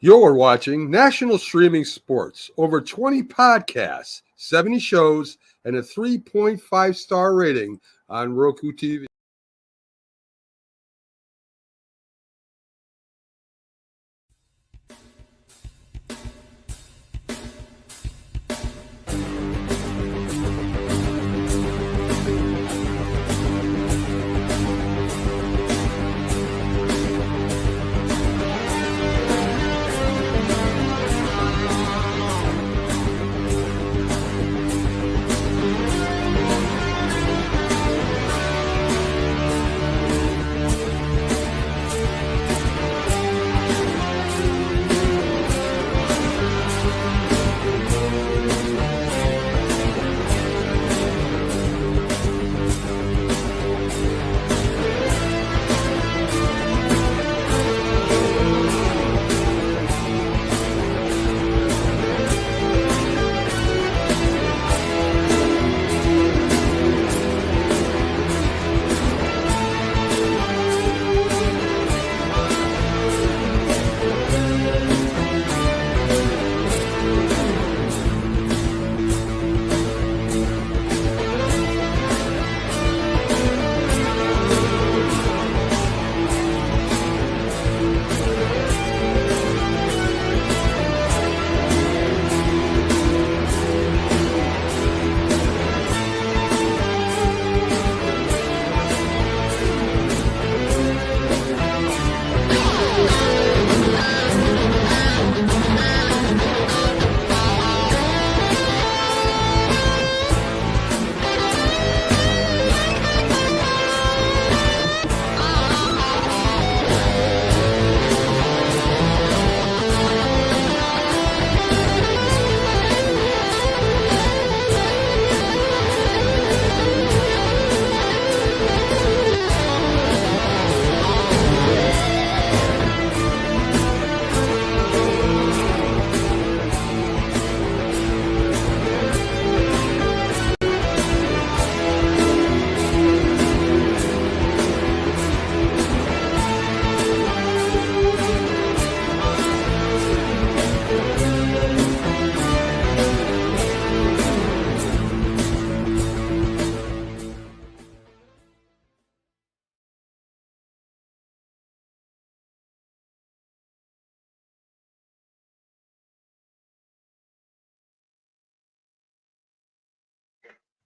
You're watching National Streaming Sports, over 20 podcasts, 70 shows, and a 3.5-star rating on Roku TV.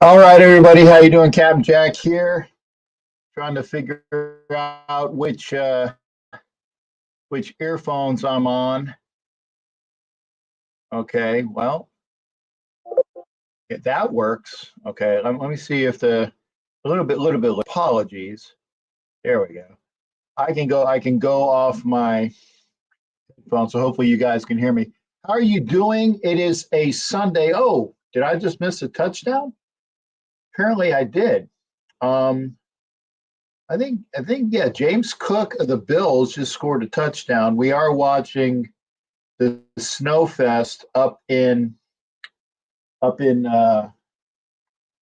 All right, everybody, how you doing? Captain Jack here, trying to figure out which earphones I'm on. Okay, well, if that works. Okay, let me see if a little bit apologies. There we go. I can go off my phone, so hopefully you guys can hear me. How are you doing? It is a Sunday. Oh, did I just miss a touchdown? Apparently I did. I think yeah, James Cook of the Bills just scored a touchdown. We are watching the Snowfest up in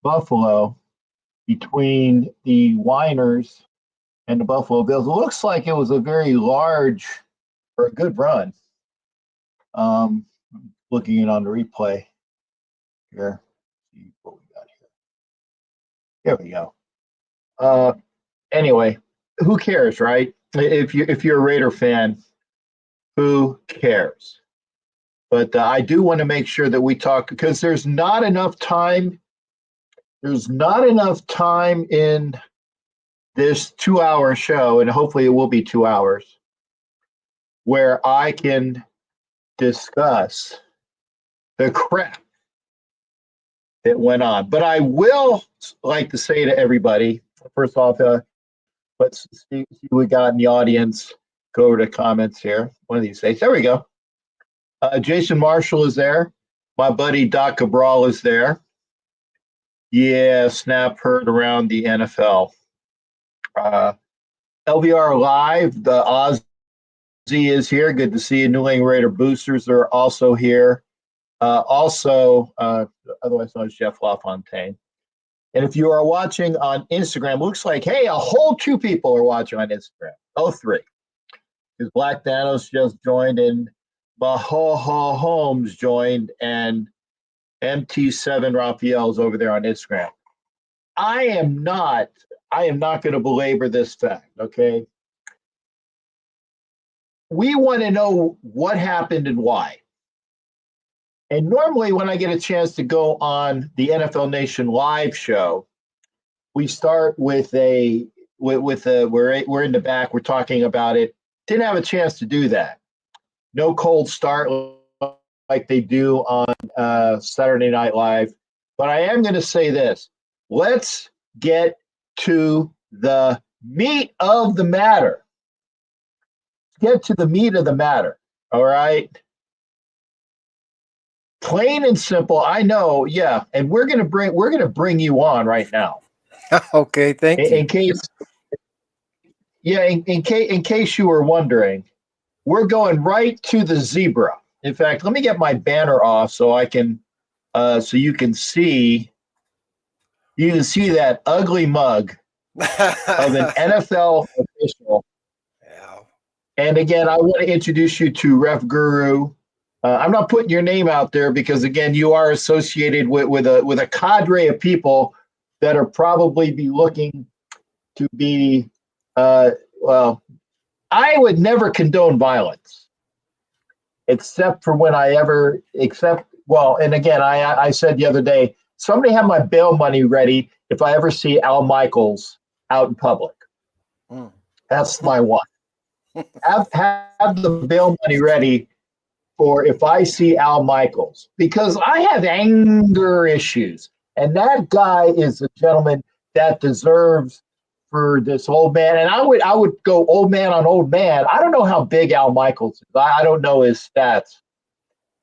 Buffalo between the Winers and the Buffalo Bills. It looks like it was a very large or a good run. Looking it on the replay here. See what we got here. There we go. Anyway, who cares, right? If you're a Raider fan, who cares? But I do want to make sure that we talk, because there's not enough time. There's not enough time in this 2-hour show, and hopefully it will be 2 hours, where I can discuss the crap that went on. But I will like to say to everybody, first off, let's see what we got in the audience. Go over to comments here. One of these days. There we go. Jason Marshall is there. My buddy Doc Cabral is there. Yeah, Snap heard around the NFL. LVR Live, the Ozzy is here. Good to see you. New England Raider boosters are also here. Otherwise known as Jeff LaFontaine. And if you are watching on Instagram, looks like, hey, a whole 2 people are watching on Instagram. Oh, 3. Because Black Thanos just joined, and Mahoho Holmes joined, and MT7 Raphael's over there on Instagram. I am not going to belabor this fact, okay? We want to know what happened and why. And normally when I get a chance to go on the NFL Nation live show, we start with we're in the back, we're talking about it. Didn't have a chance to do that. No cold start like they do on Saturday Night Live. But I am going to say this. Let's get to the meat of the matter. Get to the meat of the matter. All right. Plain and simple. I know. Yeah. And we're going to bring you on right now. Okay. Thank you. In case, yeah, in case you were wondering, we're going right to the zebra. In fact, let me get my banner off so I can, so you can see that ugly mug of an NFL official. Yeah. And again, I want to introduce you to Ref Guru. I'm not putting your name out there because, again, you are associated with a cadre of people that are probably be looking to be, well, I would never condone violence, except for when well, and again, I said the other day, somebody have my bail money ready if I ever see Al Michaels out in public. That's my one. Have the bail money ready for if I see Al Michaels, because I have anger issues. And that guy is a gentleman that deserves for this old man. And I would go old man on old man. I don't know how big Al Michaels is. I don't know his stats.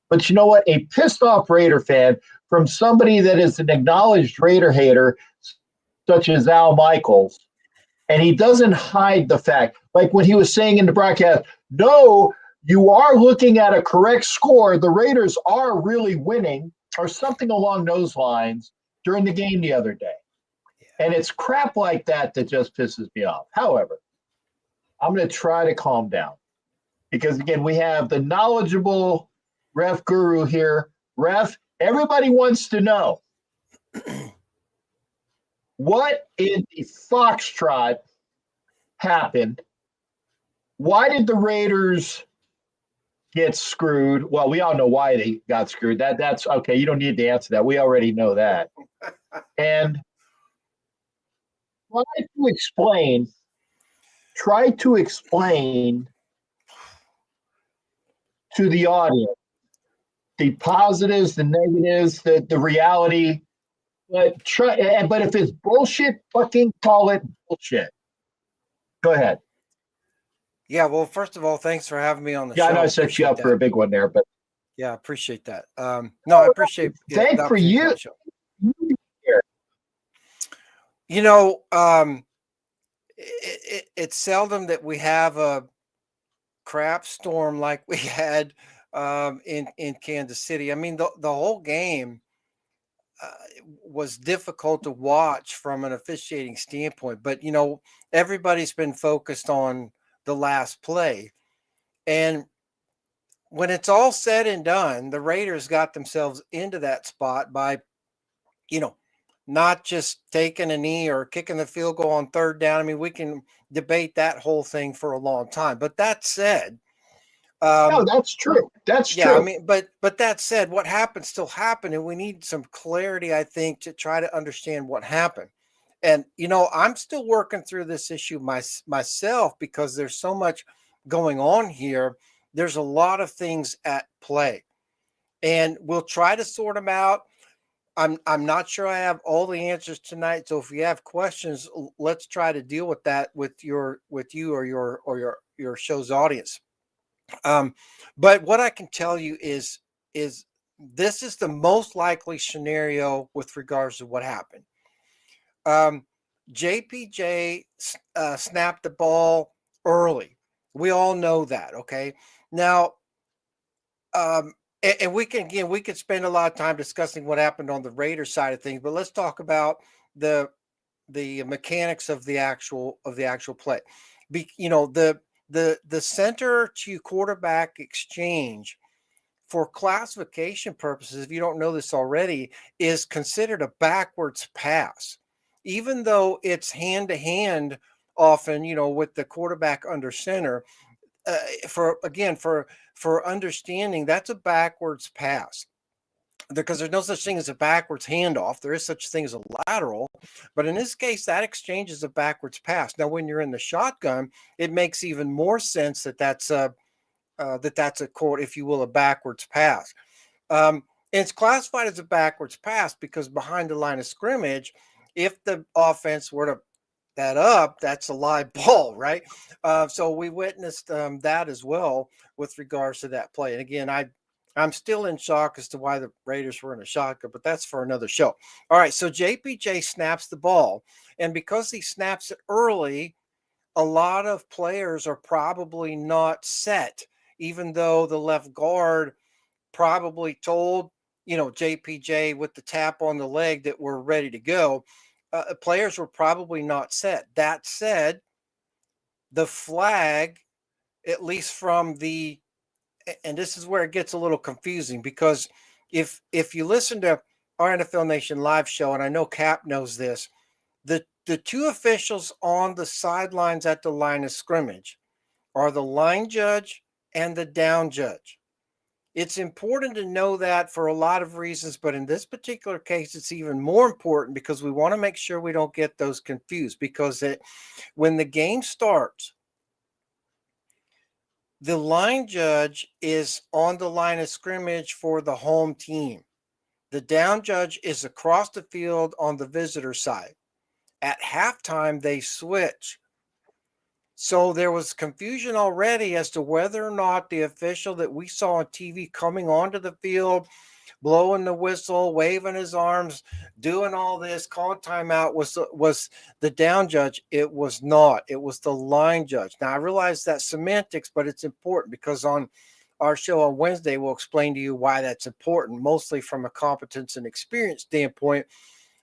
But you know what? A pissed off Raider fan from somebody that is an acknowledged Raider hater, such as Al Michaels, and he doesn't hide the fact, like when he was saying in the broadcast, no, you are looking at a correct score. The Raiders are really winning, or something along those lines during the game the other day. And it's crap like that that just pisses me off. However, I'm going to try to calm down because, again, we have the knowledgeable Ref Guru here. Ref, everybody wants to know, what in the foxtrot happened? Why did the Raiders get screwed? Well, we all know why they got screwed. That's okay. You don't need to answer that. We already know that. And try to explain to the audience the positives, the negatives, the reality. But if it's bullshit, fucking call it bullshit. Go ahead. Yeah. Well, first of all, thanks for having me on the show. Yeah, I know I set you up for a big one there, but yeah, I appreciate that. No, I appreciate thank for you. You know, it's seldom that we have a crap storm like we had in Kansas City. I mean, the whole game was difficult to watch from an officiating standpoint, but you know, everybody's been focused on the last play. And when it's all said and done, the Raiders got themselves into that spot by, you know, not just taking a knee or kicking the field goal on third down. I mean, we can debate that whole thing for a long time. But that said, no, that's true. That's yeah, true. I mean, but that said, what happened still happened, and we need some clarity, I think, to try to understand what happened. And you know, I'm still working through this issue myself because there's so much going on here. There's a lot of things at play, and we'll try to sort them out. I'm not sure I have all the answers tonight. So if you have questions, let's try to deal with that with you or your show's audience. But what I can tell you is this is the most likely scenario with regards to what happened. JPJ snapped the ball early. We all know that. Okay. Now, and we can spend a lot of time discussing what happened on the Raiders side of things, but let's talk about the mechanics of the actual play. You know, the center to quarterback exchange for classification purposes, if you don't know this already, is considered a backwards pass, even though it's hand to hand often, with the quarterback under center. For understanding, that's a backwards pass, because there's no such thing as a backwards handoff. There is such a thing as a lateral, but in this case, that exchange is a backwards pass. Now, when you're in the shotgun, it makes even more sense that that's a quote, if you will, a backwards pass. And it's classified as a backwards pass because behind the line of scrimmage, if the offense were to that up, that's a live ball, right? So we witnessed that as well with regards to that play. And again, I'm still in shock as to why the Raiders were in a shotgun, but that's for another show. All right, so JPJ snaps the ball, and because he snaps it early, a lot of players are probably not set, even though the left guard probably told JPJ with the tap on the leg that we're ready to go. Players were probably not set. That said, the flag, at least from and this is where it gets a little confusing, because if you listen to our NFL Nation live show, and I know Cap knows this, the two officials on the sidelines at the line of scrimmage are the line judge and the down judge. It's important to know that for a lot of reasons, but in this particular case, it's even more important because we want to make sure we don't get those confused, because when the game starts, the line judge is on the line of scrimmage for the home team. The down judge is across the field on the visitor side. At halftime, they switch. So there was confusion already as to whether or not the official that we saw on TV coming onto the field, blowing the whistle, waving his arms, doing all this, calling timeout was the down judge. It was not. It was the line judge. Now, I realize that's semantics, but it's important because on our show on Wednesday, we'll explain to you why that's important, mostly from a competence and experience standpoint.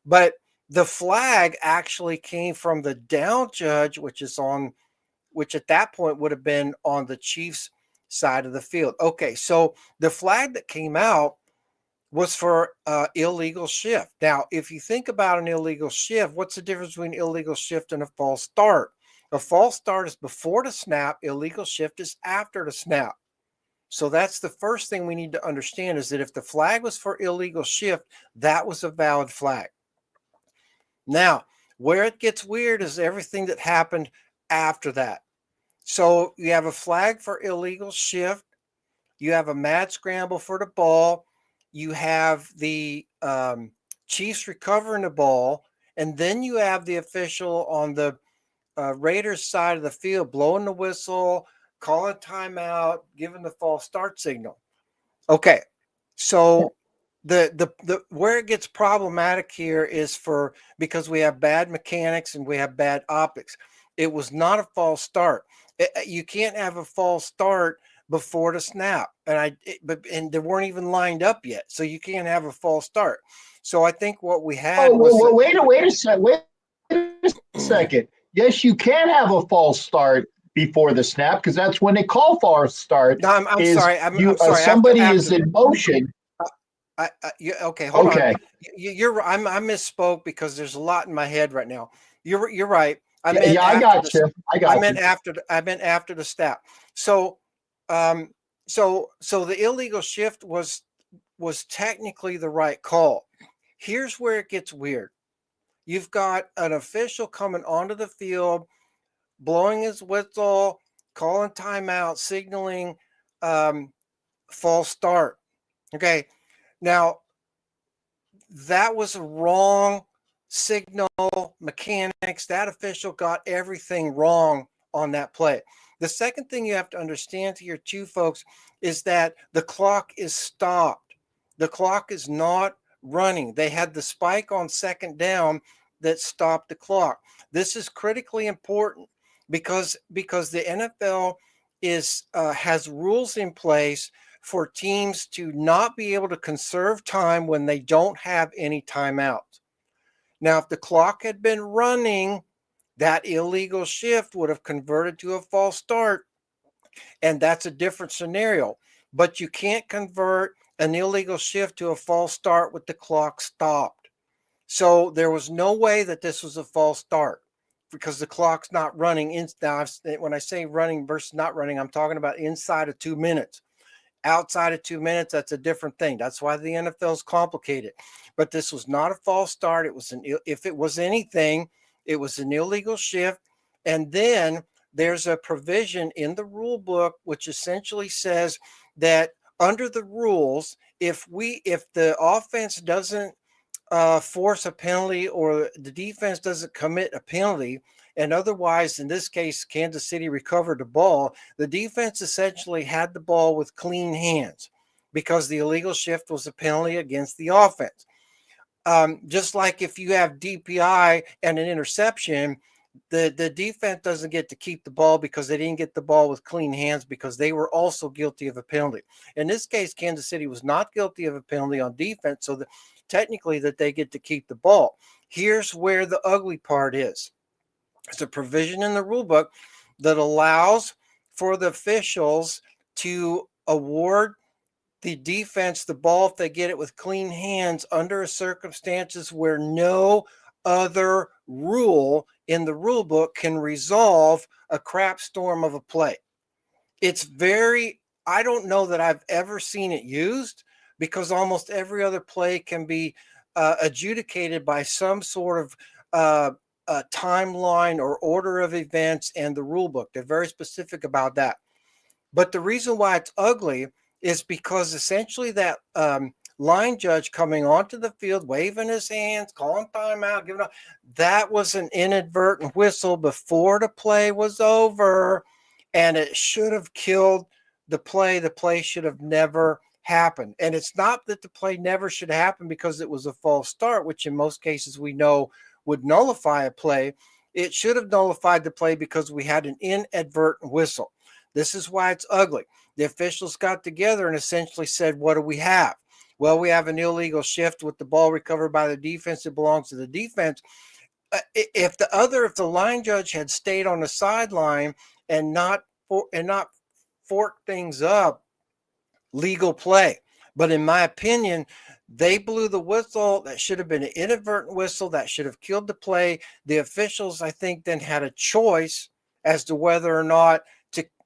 But the flag actually came from the down judge, which at that point would have been on the Chiefs side of the field. Okay, so the flag that came out was for illegal shift. Now, if you think about an illegal shift, what's the difference between illegal shift and a false start? A false start is before the snap. Illegal shift is after the snap. So that's the first thing we need to understand, is that if the flag was for illegal shift, that was a valid flag. Now, where it gets weird is everything that happened after that. So you have a flag for illegal shift. You have a mad scramble for the ball. You have the Chiefs recovering the ball. And then you have the official on the Raiders side of the field blowing the whistle, calling timeout, giving the false start signal. Okay, so the where it gets problematic here is because we have bad mechanics and we have bad optics. It was not a false start. You can't have a false start before the snap, and they weren't even lined up yet, so you can't have a false start. So I think what we had was wait a second. Yes, you can have a false start before the snap, because that's when they call for a start. No, I'm sorry. I'm sorry. Somebody is in motion. Okay, hold on. I misspoke because there's a lot in my head right now. You're right. I got you. I meant after the snap. So the illegal shift was technically the right call. Here's where it gets weird. You've got an official coming onto the field, blowing his whistle, calling timeout, signaling false start. Okay. Now, that was a wrong signal mechanics. That official got everything wrong on that play. The second thing you have to understand here too, folks, is that the clock is stopped. The clock is not running. They had the spike on second down that stopped the clock. This is critically important because the NFL has rules in place for teams to not be able to conserve time when they don't have any timeouts. Now, if the clock had been running, that illegal shift would have converted to a false start, and that's a different scenario. but you can't convert an illegal shift to a false start with the clock stopped. So there was no way that this was a false start because the clock's not running. Now, when I say running versus not running, I'm talking about inside of 2 minutes. Outside of 2 minutes, that's a different thing. That's why the NFL is complicated. But this was not a false start. It was if it was anything, it was an illegal shift. And then there's a provision in the rule book which essentially says that under the rules, if the offense doesn't force a penalty or the defense doesn't commit a penalty, and otherwise, in this case, Kansas City recovered the ball, the defense essentially had the ball with clean hands because the illegal shift was a penalty against the offense. Just like if you have DPI and an interception, the defense doesn't get to keep the ball because they didn't get the ball with clean hands because they were also guilty of a penalty. In this case, Kansas City was not guilty of a penalty on defense, so technically that they get to keep the ball. Here's where the ugly part is. It's a provision in the rule book that allows for the officials to award the defense the ball if they get it with clean hands under circumstances where no other rule in the rule book can resolve a crap storm of a play. It's I don't know that I've ever seen it used because almost every other play can be adjudicated by some sort of a timeline or order of events and the rule book. They're very specific about that. But the reason why it's ugly is because essentially that line judge coming onto the field, waving his hands, calling timeout, giving up, that was an inadvertent whistle before the play was over, and it should have killed the play. The play should have never happened. And it's not that the play never should happen because it was a false start, which in most cases we know would nullify a play. It should have nullified the play because we had an inadvertent whistle. This is why it's ugly. The officials got together and essentially said, what do we have? Well, we have an illegal shift with the ball recovered by the defense. It belongs to the defense. If the line judge had stayed on the sideline and not forked things up, legal play. But in my opinion, they blew the whistle. That should have been an inadvertent whistle. That should have killed the play. The officials, I think, then had a choice as to whether or not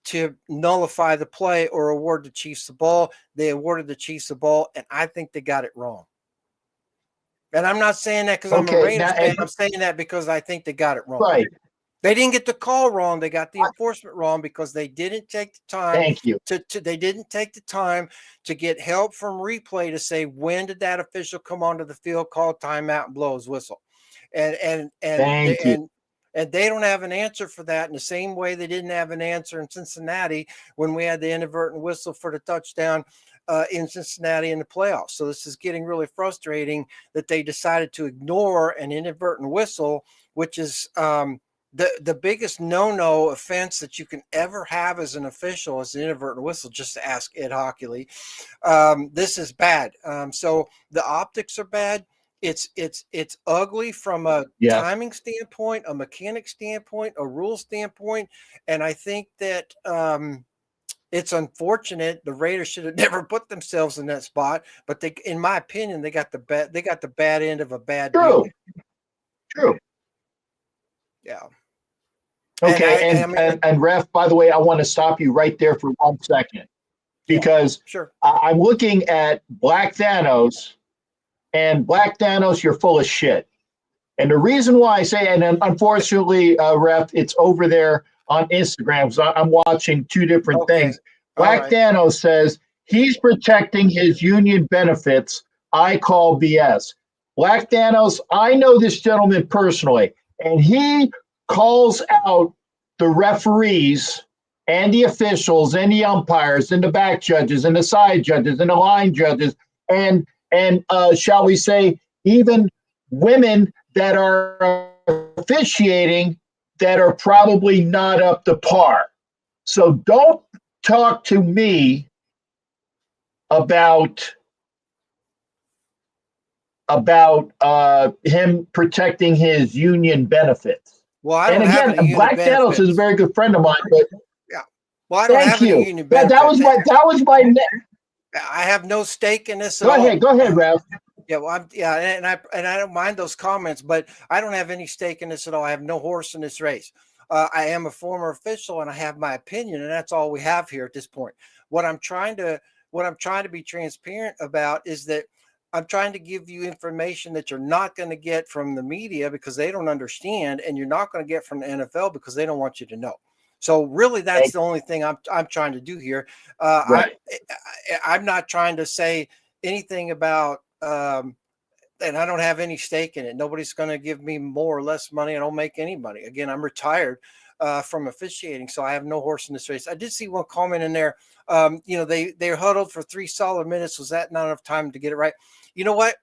to nullify the play or award the Chiefs the ball. They awarded the Chiefs the ball, and I think they got it wrong. And I'm not saying that because I'm a Raiders fan. I'm saying that because I think they got it wrong. Right. They didn't get the call wrong. They got the enforcement wrong because they didn't take the time. Thank you. They didn't take the time to get help from replay to say when did that official come onto the field, call timeout, and blow his whistle, and they don't have an answer for that. In the same way they didn't have an answer in Cincinnati when we had the inadvertent whistle for the touchdown in Cincinnati in the playoffs. So this is getting really frustrating that they decided to ignore an inadvertent whistle, which is the biggest no-no offense that you can ever have as an official is an inadvertent whistle, just to ask Ed Hockley. This is bad. So the optics are bad. It's ugly from a timing standpoint, a mechanic standpoint, a rule standpoint. And I think that it's unfortunate. The Raiders should have never put themselves in that spot, but they, in my opinion, they got the bad end of a bad deal. True. Yeah. Okay, and Ref, by the way, I want to stop you right there for 1 second because sure. I'm looking at Black Thanos, and Black Thanos, you're full of shit. And the reason why I say, and Unfortunately, Ref, it's over there on Instagram, so I'm watching two different things. Black Thanos says he's protecting his union benefits. I call BS. Black Thanos, I know this gentleman personally, and he calls out the referees and the officials and the umpires and the back judges and the side judges and the line judges and shall we say even women that are officiating that are probably not up to par. So don't talk to me about him protecting his union benefits. Well, I don't have any Black Thanos is a very good friend of mine, but Well, I don't Thank have any you. union That benefits. was my. I have no stake in this at Go all. ahead, Ralph. Yeah, well, and I don't mind those comments, but I don't have any stake in this at all. I have no horse in this race. I am a former official, and I have my opinion, and that's all we have here at this point. What I'm trying to be transparent about is that I'm trying to give you information that you're not going to get from the media because they don't understand, and you're not going to get from the NFL because they don't want you to know. So really, that's the only thing I'm trying to do here. Right. I'm not trying to say anything about and I don't have any stake in it. Nobody's going to give me more or less money. I don't make any money. Again, I'm retired from officiating, so I have no horse in this race. I did see one comment in there. They huddled for 3 solid minutes. Was that not enough time to get it right? You know what?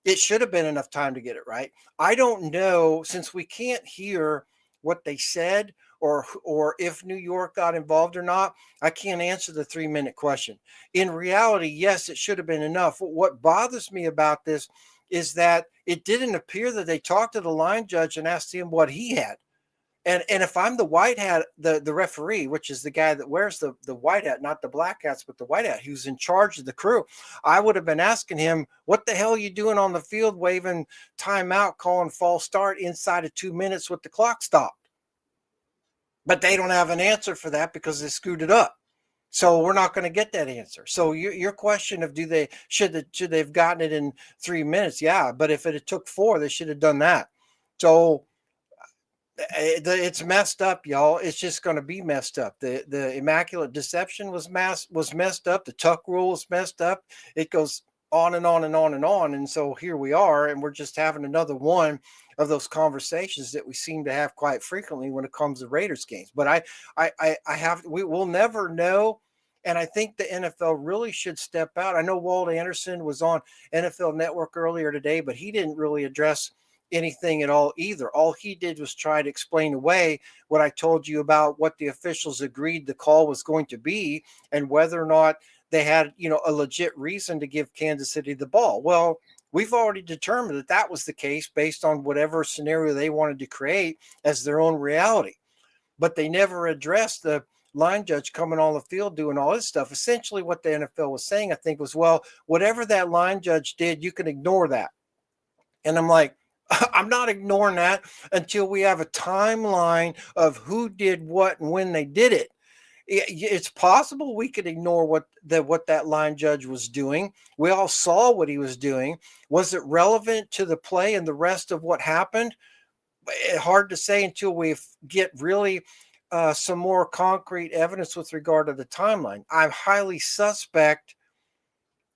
It should have been enough time to get it right. I don't know, since we can't hear what they said or if New York got involved or not. I can't answer the 3-minute question. In reality, yes, it should have been enough. What bothers me about this is that it didn't appear that they talked to the line judge and asked him what he had. And if I'm the white hat, the referee, which is the guy that wears the white hat, not the black hats, but the white hat, who's in charge of the crew, I would have been asking him, what the hell are you doing on the field waving timeout, calling false start inside of 2 minutes with the clock stopped? But they don't have an answer for that because they screwed it up. So we're not going to get that answer. So your question of should they have gotten it in 3 minutes? Yeah, but if it had took 4, they should have done that. So it's messed up, y'all. It's just going to be messed up. The immaculate deception was messed up. The tuck rule was messed up. It goes on and on and on and on. And so here we are, and we're just having another one of those conversations that we seem to have quite frequently when it comes to Raiders games. But we will never know. And I think the NFL really should step out. I know Walt Anderson was on NFL Network earlier today, but he didn't really address anything at all either. All he did was try to explain away what I told you about what the officials agreed the call was going to be and whether or not they had, a legit reason to give Kansas City the ball. Well, we've already determined that was the case based on whatever scenario they wanted to create as their own reality. But they never addressed the line judge coming on the field doing all this stuff. Essentially what the NFL was saying, I think, was, well, whatever that line judge did, you can ignore that. And I'm like, I'm not ignoring that until we have a timeline of who did what and when they did it. It's possible we could ignore what that line judge was doing. We all saw what he was doing. Was it relevant to the play and the rest of what happened? Hard to say until we get really some more concrete evidence with regard to the timeline. I'm highly suspect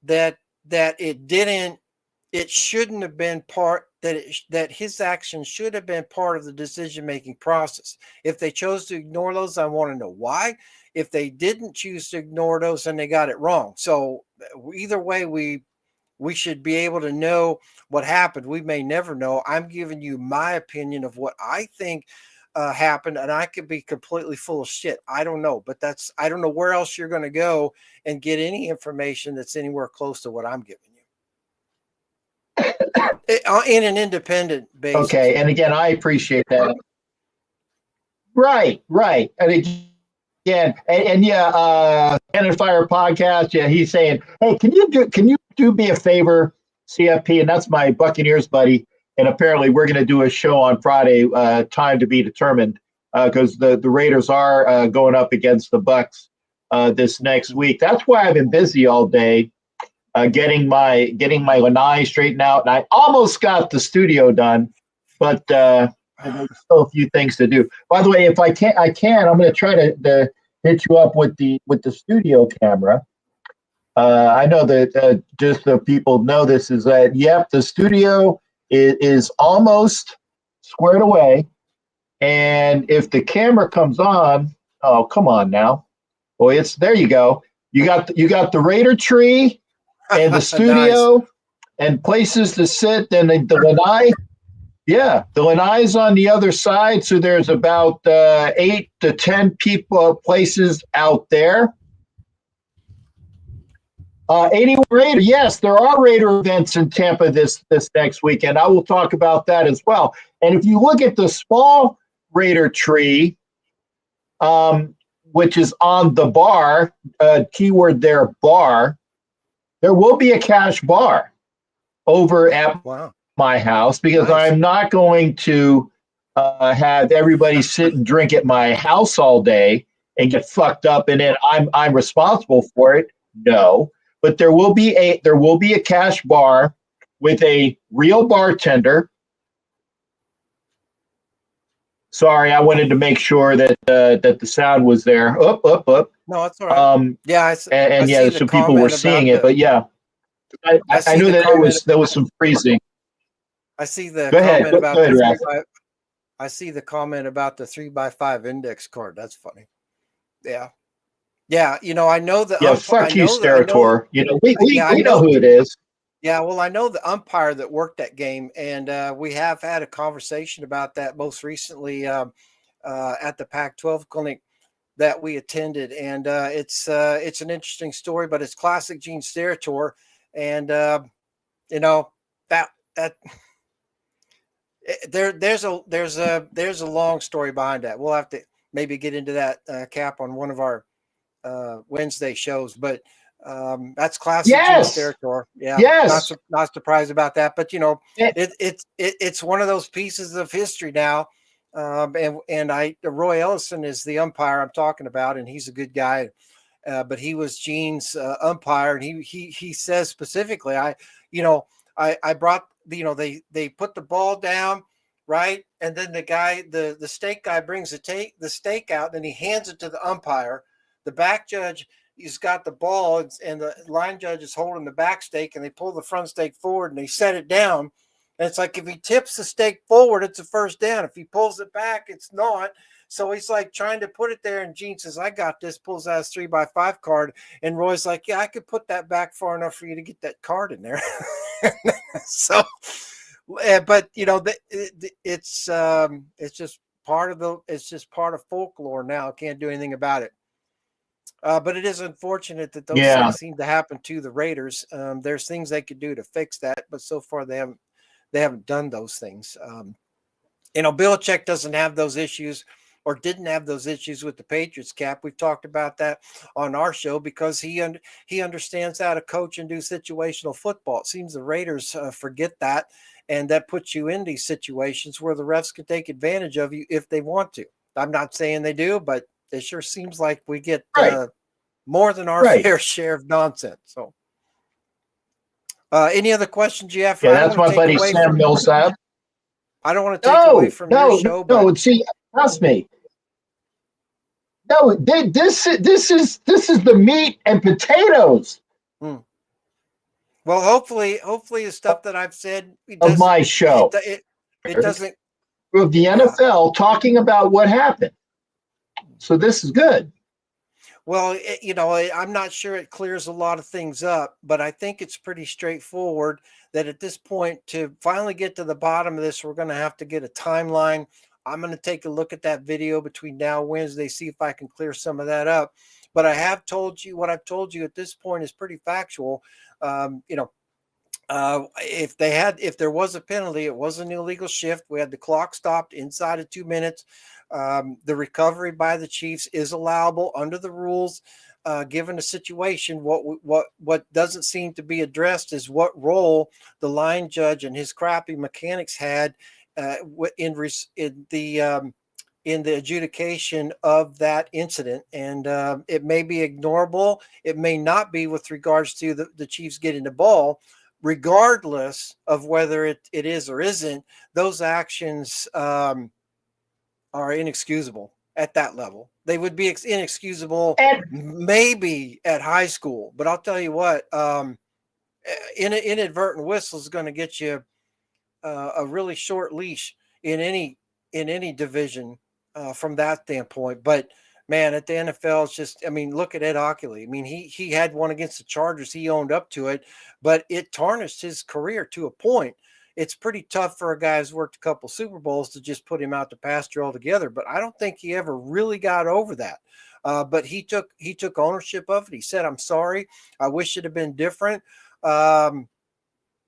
that it shouldn't have been part, that his actions should have been part of the decision-making process. If they chose to ignore those, I want to know why. If they didn't choose to ignore those, then they got it wrong. So either way, we should be able to know what happened. We may never know. I'm giving you my opinion of what I think happened, and I could be completely full of shit. I don't know, but I don't know where else you're going to go and get any information that's anywhere close to what I'm giving you in an independent basis. Okay, and again, I appreciate that. Right. And again, and yeah, Cannon Fire podcast. Yeah, he's saying, hey, can you do me a favor, CFP? And that's my Buccaneers buddy. And apparently, we're going to do a show on Friday, time to be determined, because the Raiders are going up against the Bucs this next week. That's why I've been busy all day. Getting my lanai straightened out, and I almost got the studio done, but there's still a few things to do. By the way, if I can, I'm going to try to hit you up with the studio camera. I know that just so people know this is that the studio is almost squared away, and if the camera comes on, oh come on now, boy, it's there. You go. You got the Raider tree. And the studio nice. And places to sit, and the lanai. Yeah, the lanai is on the other side, so there's about 8 to 10 places out there. 81 Raider. Yes, there are Raider events in Tampa this next weekend. I will talk about that as well. And if you look at the small Raider tree, which is on the bar, keyword there, bar, there will be a cash bar over at my house, because I'm not going to have everybody sit and drink at my house all day and get fucked up, and then I'm responsible for it. No, but there will be a cash bar with a real bartender. Sorry, I wanted to make sure that that the sound was there. Up. No, it's all right. Yeah, and yeah, so people were seeing it, but yeah, I knew that there was some freezing. I see the Go ahead, comment about go ahead, the Raph. I see the comment about the 3x5 index card. That's funny. Yeah. Yeah. You know, I know that. Yeah, fuck you, Sterator. You know, we know who it is. Yeah. Well, I know the umpire that worked that game, and we have had a conversation about that most recently at the Pac-12 clinic that we attended. And it's an interesting story, but it's classic Gene Sterator. And, you know, that there's a long story behind that. We'll have to maybe get into that Cap on one of our Wednesday shows, but that's classic Gene Sterator. Yeah, not surprised about that, but you know, it's one of those pieces of history now. And Roy Ellison is the umpire I'm talking about, and he's a good guy. But he was Gene's umpire, and he says specifically, I brought, you know, they put the ball down, right, and then the stake guy brings the stake out, and he hands it to the umpire. The back judge, he's got the ball, and the line judge is holding the back stake, and they pull the front stake forward and they set it down. And it's like, if he tips the stake forward, it's a first down. If he pulls it back, it's not. So he's like trying to put it there, and Gene says, I got this, pulls out his 3x5 card. And Roy's like, yeah, I could put that back far enough for you to get that card in there. So, but you know, it's just part of folklore now. Can't do anything about it. But it is unfortunate that those things seem to happen to the Raiders. There's things they could do to fix that, but so far they haven't done those things. You know, Belichick doesn't have those issues, or didn't have those issues with the Patriots, Cap. We've talked about that on our show, because he understands how to coach and do situational football. It seems the Raiders forget that, and that puts you in these situations where the refs can take advantage of you if they want to. I'm not saying they do, but it sure seems like we get more than our fair share of nonsense. So, any other questions you have? Yeah, that's my buddy Sam Millsap. I don't want to take away from your show. No, see, trust me. No, this is the meat and potatoes. Well, hopefully the stuff that I've said of my show, it doesn't of the NFL talking about what happened. So this is good. Well, you know, I'm not sure it clears a lot of things up, but I think it's pretty straightforward that at this point, to finally get to the bottom of this, we're going to have to get a timeline. I'm going to take a look at that video between now and Wednesday, see if I can clear some of that up. But I have told you, what I've told you at this point is pretty factual. You know, if there was a penalty, it was an illegal shift. We had the clock stopped inside of 2 minutes. The recovery by the Chiefs is allowable under the rules, given the situation. What doesn't seem to be addressed is what role the line judge and his crappy mechanics had in the adjudication of that incident. And it may be ignorable. It may not be with regards to the Chiefs getting the ball. Regardless of whether it is or isn't, those actions are inexcusable at that level. They would be inexcusable maybe at high school, but I'll tell you what, inadvertent whistle is going to get you a really short leash in any division from that standpoint. But man, at the NFL, it's just, I mean, look at Ed Ockley. I mean, he had one against the Chargers. He owned up to it, but it tarnished his career to a point. It's pretty tough for a guy who's worked a couple Super Bowls to just put him out to pasture altogether. But I don't think he ever really got over that. But he took ownership of it. He said, I'm sorry. I wish it had been different. But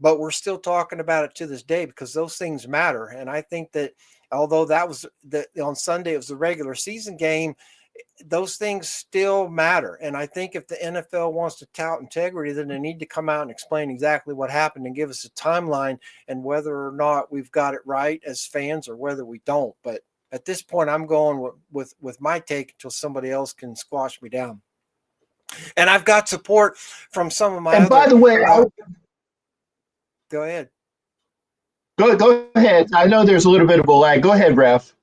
we're still talking about it to this day because those things matter. And I think that although that was on Sunday, it was the regular season game, those things still matter. And I think if the NFL wants to tout integrity, then they need to come out and explain exactly what happened and give us a timeline and whether or not we've got it right as fans or whether we don't. But at this point, I'm going with my take until somebody else can squash me down. And I've got support from some of my And by the way, go ahead. Go ahead. I know there's a little bit of a lag. Go ahead, Ref.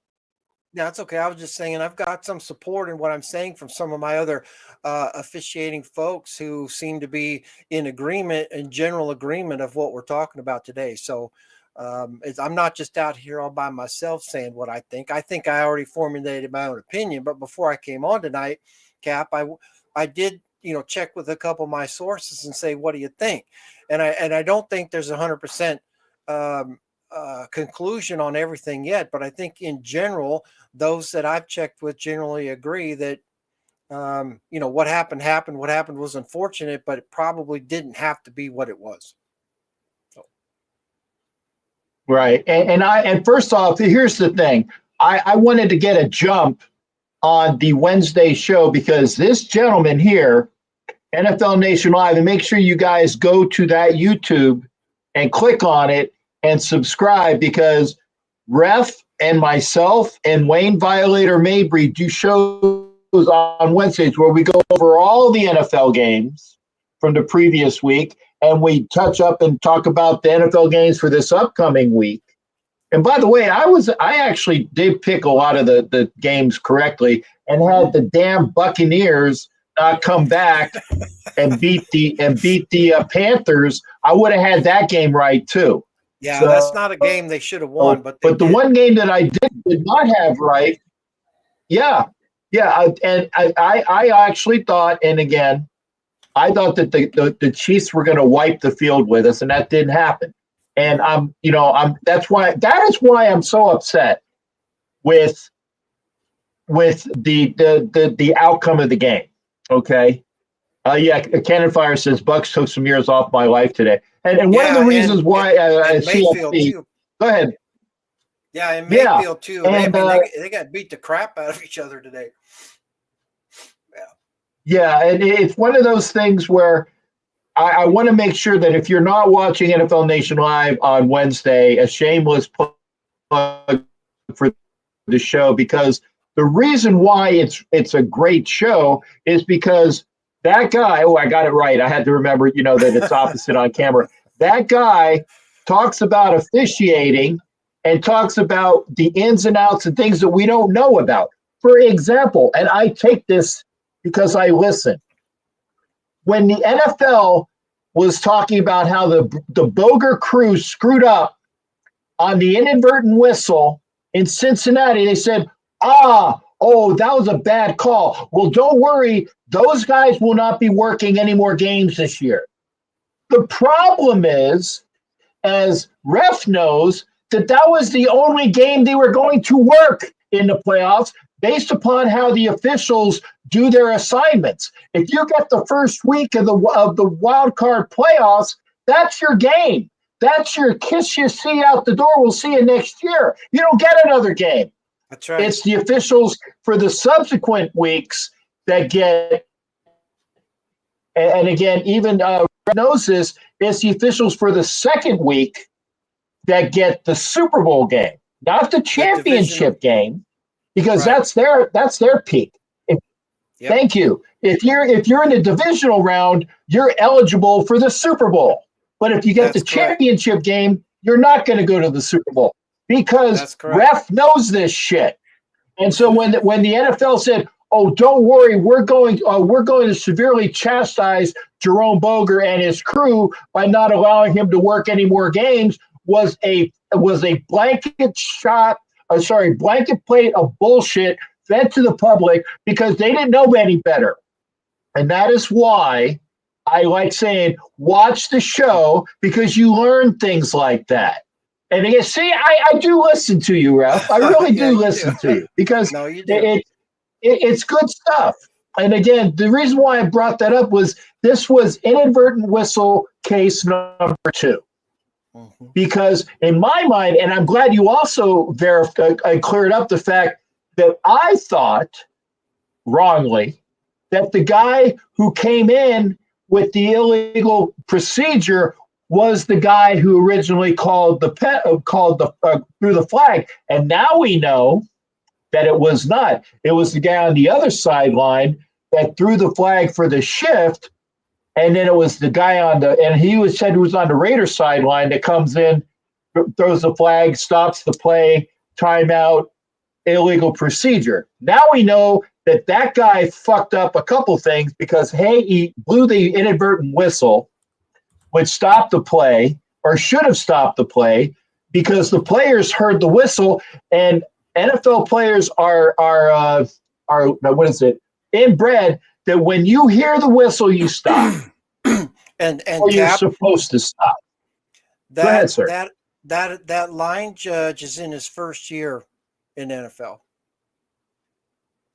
Yeah, it's okay. I was just saying I've got some support in what I'm saying from some of my other officiating folks who seem to be in agreement, in general agreement of what we're talking about today. So I'm not just out here all by myself saying what I think. I think I already formulated my own opinion. But before I came on tonight, Cap, I did, check with a couple of my sources and say, what do you think? And I don't think there's 100% conclusion on everything yet, but I think in general, those that I've checked with generally agree that what happened. What happened was unfortunate, but it probably didn't have to be what it was. So. Right, and first off, here's the thing: I wanted to get a jump on the Wednesday show because this gentleman here, NFL Nation Live, and make sure you guys go to that YouTube and click on it and subscribe, because Ref and myself and Wayne Violator Mabry do shows on Wednesdays where we go over all the NFL games from the previous week, and we touch up and talk about the NFL games for this upcoming week. And by the way, I actually did pick a lot of the games correctly and had the damn Buccaneers not come back and beat the Panthers. I would have had that game right too. Yeah, so, that's not a game they should have won, but the one game that I did not have right, I actually thought, and again, I thought that the Chiefs were going to wipe the field with us, and that didn't happen. And that is why I'm so upset with the outcome of the game. Okay. Cannon Fire says Bucks took some years off my life today, and one of the reasons why CFP. Go ahead. Yeah, and Mayfield too. And, they got beat the crap out of each other today. Yeah, and it's one of those things where I want to make sure that if you're not watching NFL Nation Live on Wednesday, a shameless plug for the show, because the reason why it's a great show is because that guy, I got it right. I had to remember, that it's opposite on camera. That guy talks about officiating and talks about the ins and outs and things that we don't know about. For example, and I take this because I listen. When the NFL was talking about how the Boger crew screwed up on the inadvertent whistle in Cincinnati, they said, that was a bad call. Well, don't worry. Those guys will not be working any more games this year. The problem is, as Ref knows, that was the only game they were going to work in the playoffs based upon how the officials do their assignments. If you get the first week of the wild card playoffs, that's your game. That's your kiss you see out the door. We'll see you next year. You don't get another game. That's right. It's the officials for the subsequent weeks that get, and again, even knows this, it's the officials for the second week that get the Super Bowl game, not the championship game, because that's their peak. Thank you. If you're in the divisional round, you're eligible for the Super Bowl. But if you get the championship game, you're not going to go to the Super Bowl, because Ref knows this shit. And so when the NFL said, "Oh, don't worry, we're going to severely chastise Jerome Boger and his crew by not allowing him to work any more games," was a blanket plate of bullshit fed to the public because they didn't know any better. And that is why I like saying, watch the show, because you learn things like that. And again, see, I do listen to you, Ralph. I really do listen to you, because it's good stuff. And again, the reason why I brought that up was this was inadvertent whistle case number 2. Mm-hmm. Because in my mind, and I'm glad you also cleared up the fact that I thought wrongly that the guy who came in with the illegal procedure was the guy who originally called the threw the flag, and now we know that it was not. It was the guy on the other sideline that threw the flag for the shift, and then it was the guy said he was on the Raiders sideline that comes in, throws the flag, stops the play, timeout, illegal procedure. Now we know that guy fucked up a couple things because, hey, he blew the inadvertent whistle, which stopped the play, or should have stopped the play, because the players heard the whistle, and NFL players are what is it, inbred that when you hear the whistle, you stop. and or you're supposed to stop. Go ahead, sir. That line judge is in his first year in NFL.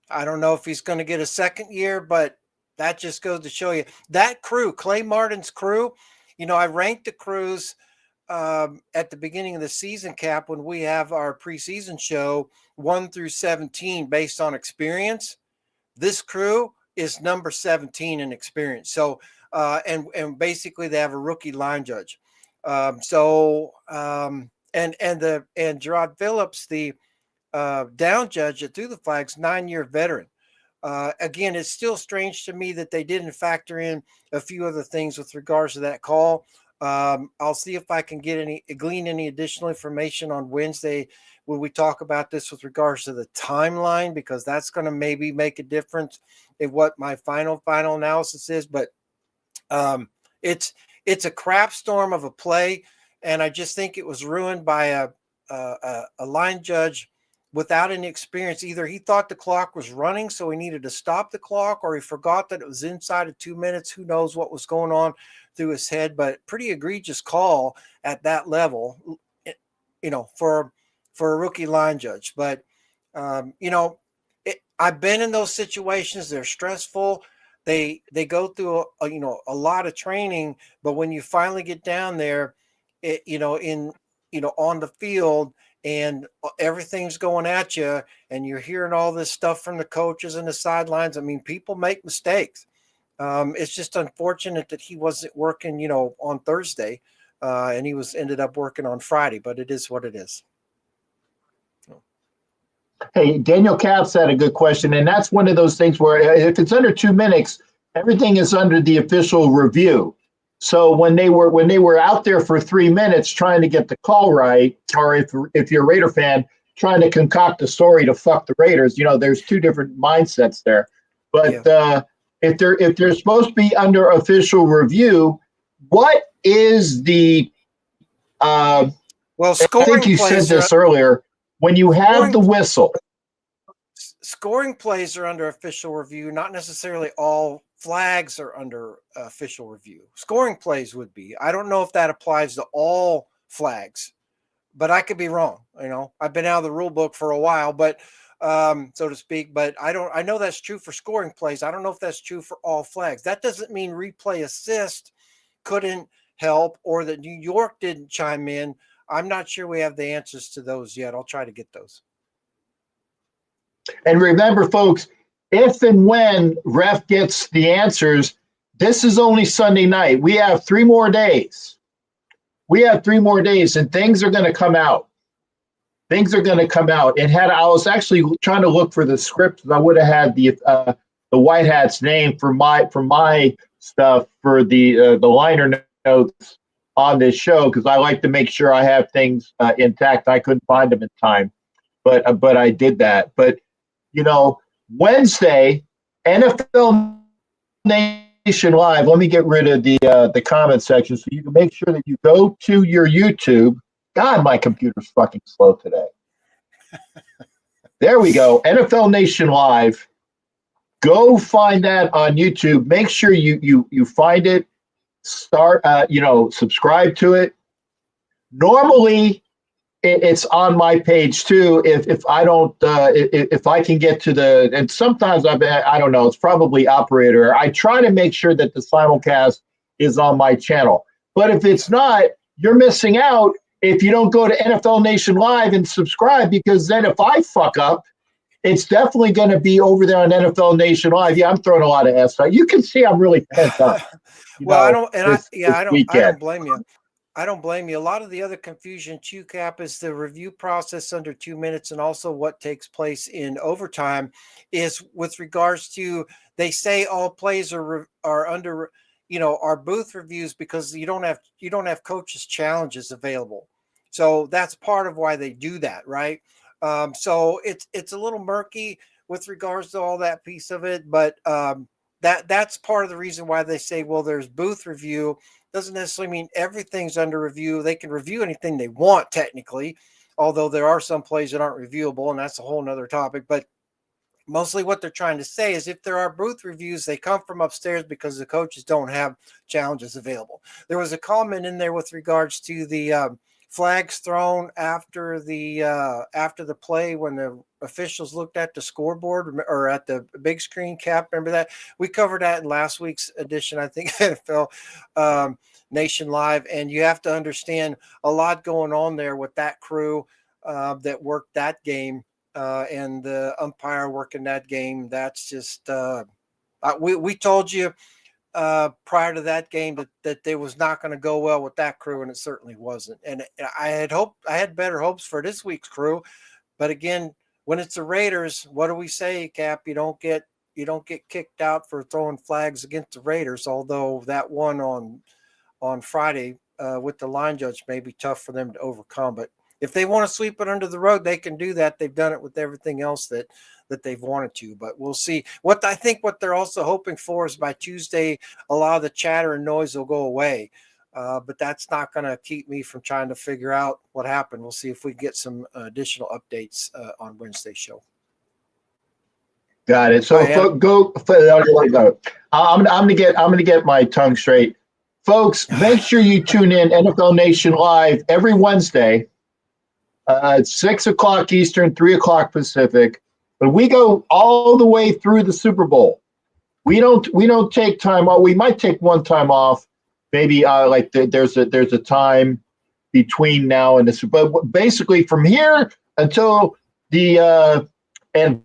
I don't know if he's going to get a second year, but that just goes to show you that crew, Clay Martin's crew. I ranked the crews at the beginning of the season, Cap, when we have our preseason show 1 through 17 based on experience. This crew is number 17 in experience. So, and basically they have a rookie line judge. And Gerard Phillips, the down judge that threw the flags, 9-year veteran. Again, it's still strange to me that they didn't factor in a few other things with regards to that call. I'll see if I can glean any additional information on Wednesday when we talk about this with regards to the timeline, because that's going to maybe make a difference in what my final analysis is. But it's a crap storm of a play, and I just think it was ruined by a line judge without any experience. Either he thought the clock was running, so he needed to stop the clock, or he forgot that it was inside of 2 minutes. Who knows what was going on through his head, but pretty egregious call at that level, for a rookie line judge. But, I've been in those situations. They're stressful. They go through a lot of training, but when you finally get down there, on the field, and everything's going at you, and you're hearing all this stuff from the coaches and the sidelines. I mean, people make mistakes. It's just unfortunate that he wasn't working, on Thursday, and he ended up working on Friday, but it is what it is. Hey, Daniel Capps had a good question, and that's one of those things where if it's under 2 minutes, everything is under the official review. So when they were out there for 3 minutes trying to get the call right, or if you're a Raider fan trying to concoct a story to fuck the Raiders, there's two different mindsets there. But if they're supposed to be under official review, what is the? I think you said this earlier. When you have the whistle, scoring plays are under official review. Not necessarily all flags are under official review. Scoring plays would be. I don't know if that applies to all flags, but I could be wrong. I've been out of the rule book for a while, but so to speak. But I know that's true for scoring plays. I don't know if that's true for all flags. That doesn't mean replay assist couldn't help, or that New York didn't chime in. I'm not sure we have the answers to those yet. I'll try to get those. And remember, folks, if and when ref gets the answers, this is only Sunday night. We have 3 more days. And things are going to come out. And I was actually trying to look for the script. I would have had the White Hat's name for my stuff for the liner notes on this show, because I like to make sure I have things intact. I couldn't find them in time, but I did that. But Wednesday, NFL Nation Live. Let me get rid of the comment section so you can make sure that you go to your YouTube. God, my computer's fucking slow today. There we go. NFL Nation Live. Go find that on YouTube. Make sure you find it. Start, subscribe to it. Normally, it's on my page too. If I don't, if I can get to and sometimes I don't know. It's probably operator. I try to make sure that the simulcast is on my channel. But if it's not, you're missing out if you don't go to NFL Nation Live and subscribe. Because then if I fuck up, it's definitely going to be over there on NFL Nation Live. Yeah, I'm throwing a lot of S. You can see I'm really pent up. Well, I don't, and this I weekend. don't blame you. I don't blame you. A lot of the other confusion, too, Cap, is the review process under 2 minutes, and also what takes place in overtime is with regards to, they say all plays are under, are booth reviews because you don't have coaches' challenges available. So that's part of why they do that, right? So it's a little murky with regards to all that piece of it, but that's part of the reason why they say, well, there's booth review. Doesn't necessarily mean everything's under review. They can review anything they want technically, although there are some plays that aren't reviewable, and that's a whole nother topic. But mostly what they're trying to say is if there are booth reviews, they come from upstairs because the coaches don't have challenges available. There was a comment in there with regards to the flags thrown after the play when the officials looked at the scoreboard or at the big screen. Cap, remember that? We covered that in last week's edition, I think, NFL Nation Live. And you have to understand a lot going on there with that crew that worked that game and the umpire working that game. That's just we told you prior to that game that they was not going to go well with that crew, and it certainly wasn't. And I had better hopes for this week's crew, but again, when it's the Raiders, what do we say, Cap? You don't get kicked out for throwing flags against the Raiders, although that one on Friday with the line judge may be tough for them to overcome. But if they want to sweep it under the rug, they can do that. They've done it with everything else that they've wanted to, but we'll see. What they're also hoping for is by Tuesday, a lot of the chatter and noise will go away. But that's not going to keep me from trying to figure out what happened. We'll see if we get some additional updates on Wednesday's show. Got it. So I'm gonna get my tongue straight, folks. Make sure you tune in NFL Nation Live every Wednesday at 6 o'clock Eastern, 3 o'clock Pacific. But we go all the way through the Super Bowl. We don't take time off. We might take one time off. Maybe there's a time between now and this, but basically from here until the and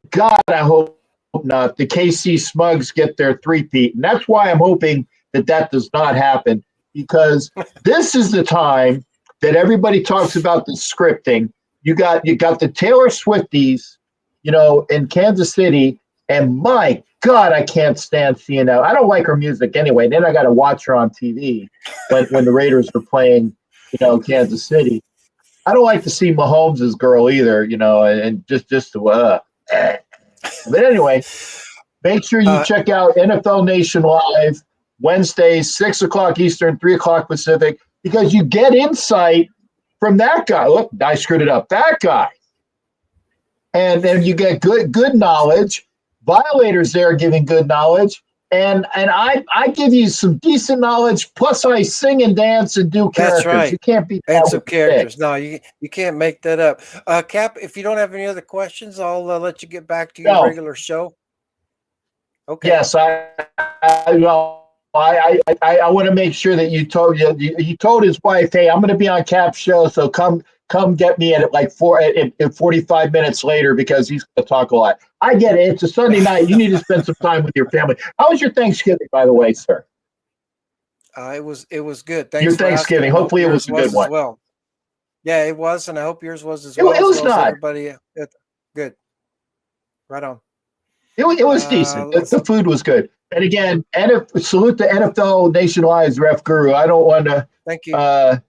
God, I hope not, the KC SMUGS get their three-peat, and that's why I'm hoping that does not happen, because this is the time that everybody talks about the scripting. You got the Taylor Swifties, in Kansas City, and my God, I can't stand seeing that. I don't like her music anyway. Then I got to watch her on TV when the Raiders are playing, Kansas City. I don't like to see Mahomes' girl either, and just But anyway, make sure you check out NFL Nation Live Wednesdays, 6 o'clock Eastern, 3 o'clock Pacific, because you get insight from that guy. Look, I screwed it up. That guy. And then you get good knowledge. Violators there giving good knowledge. And I give you some decent knowledge, plus I sing and dance and do characters. That's right. You can't beat that. And some characters. No, you can't make that up. Cap, if you don't have any other questions, I'll let you get back to your regular show. Okay. Yes, I want to make sure that you told his wife, hey, I'm going to be on Cap's show, so come get me at 45 minutes later, because he's going to talk a lot. I get it. It's a Sunday night. You need to spend some time with your family. How was your Thanksgiving, by the way, sir? It was good. Thanks your for Thanksgiving. asking. Hopefully it was a good one. Well. Yeah, it was, and I hope yours was as well. It was not. Everybody, good. Right on. It was decent. The food was good. And again, salute to NFL Nation Live's Ref Guru. I don't want to. Thank you. I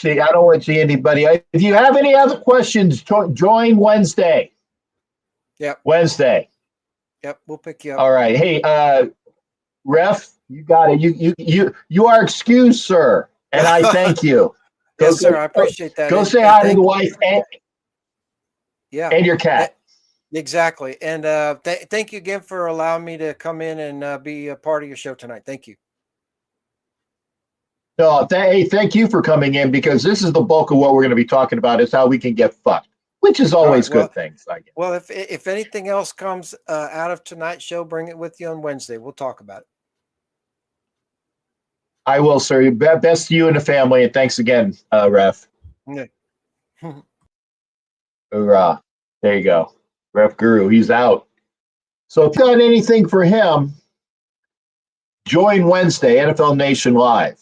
don't want to see anybody. If you have any other questions, join Wednesday. Yep. Wednesday. Yep. We'll pick you up. All right. Hey, Ref, you got it. You are excused, sir, and I thank you. Yes, sir. I appreciate that. Go say hi to the wife and your cat. Exactly. And thank you again for allowing me to come in and be a part of your show tonight. Thank you. No, thank you for coming in, because this is the bulk of what we're going to be talking about, is how we can get fucked, which is always good things, I guess. Well, if anything else comes out of tonight's show, bring it with you on Wednesday. We'll talk about it. I will, sir. Best to you and the family, and thanks again, Ref. Yeah. Hoorah. There you go. Ref Guru, he's out. So if you got anything for him, join Wednesday, NFL Nation Live.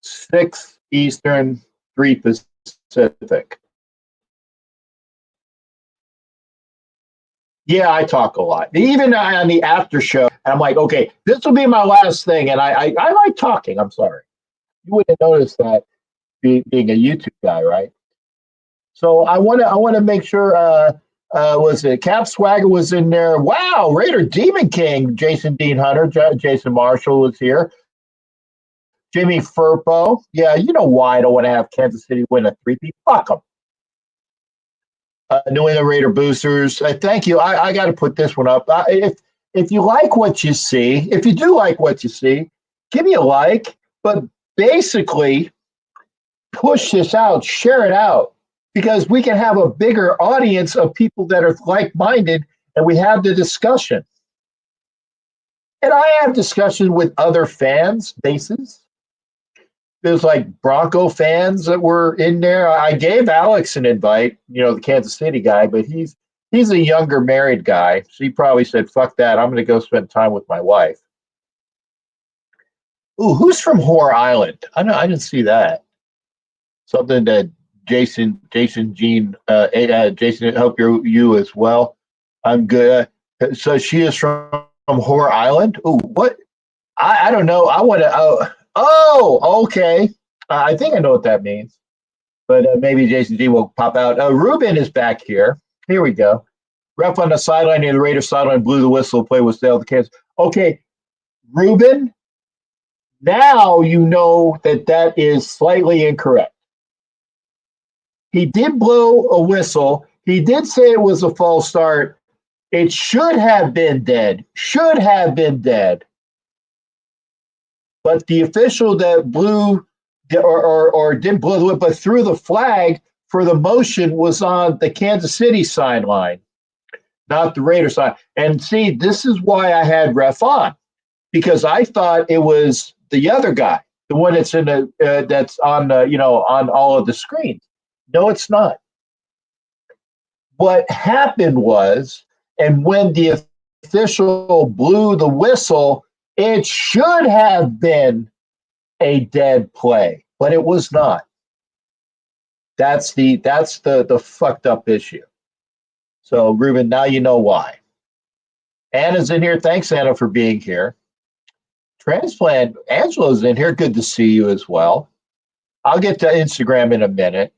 6 Eastern, 3 Pacific. Yeah, I talk a lot. Even on the after show, I'm like, okay, this will be my last thing. And I like talking. I'm sorry. You wouldn't notice that being a YouTube guy, right? So I want to make sure, was it Cap Swagger was in there? Wow, Raider Demon King, Jason Dean Hunter, Jason Marshall was here. Jimmy Furpo. Yeah, you know why I don't want to have Kansas City win a 3-peat. Fuck them. New England Raider boosters. Thank you. I got to put this one up. If you like what you see, if you do like what you see, give me a like. But basically, push this out, share it out, because we can have a bigger audience of people that are like-minded, and we have the discussion. And I have discussion with other fans, bases. There's like Bronco fans that were in there. I gave Alex an invite, the Kansas City guy, but he's a younger married guy. So he probably said, fuck that. I'm going to go spend time with my wife. Ooh, who's from Whore Island? I didn't see that. Something that Jason, Jean, Jason, I hope you as well. I'm good. So she is from Whore Island. Ooh, what? I don't know. I want to. Oh, okay. I think I know what that means, but maybe Jason G will pop out. Ruben is back here. Here we go. Ref on the sideline near the Raiders sideline blew the whistle. Play was Dale the Kansas. Okay, Ruben. Now you know that is slightly incorrect. He did blow a whistle. He did say it was a false start. It should have been dead. Should have been dead. But the official that blew or didn't blow it, but threw the flag for the motion was on the Kansas City sideline, not the Raiders side. And see, this is why I had ref on, because I thought it was the other guy, the one that's in the that's on on all of the screens. No, it's not. What happened was, and when the official blew the whistle, it should have been a dead play, but it was not. That's the fucked up issue. So, Ruben, now you know why. Anna's in here. Thanks, Anna, for being here. Transplant, Angelo's in here. Good to see you as well. I'll get to Instagram in a minute.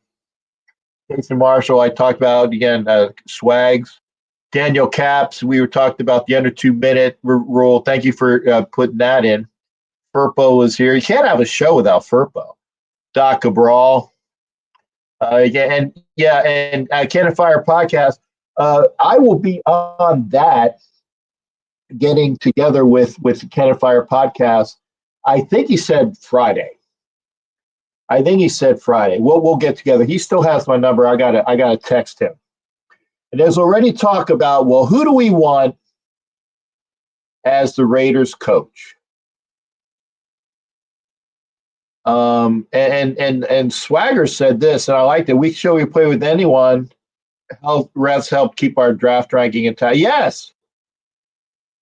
Jason Marshall, I talked about, again, Swags. Daniel Caps, we were talking about the under 2-minute rule. Thank you for putting that in. Furpo was here. You can't have a show without Furpo. Doc Cabral. And Cannon Fire podcast. I will be on that, getting together with the Cannon Fire podcast. I think he said Friday. We'll get together. He still has my number. I gotta text him. And there's already talk about, well, who do we want as the Raiders coach? And Swagger said this, and I liked it. We show we play with anyone. Refs help keep our draft ranking intact. Yes.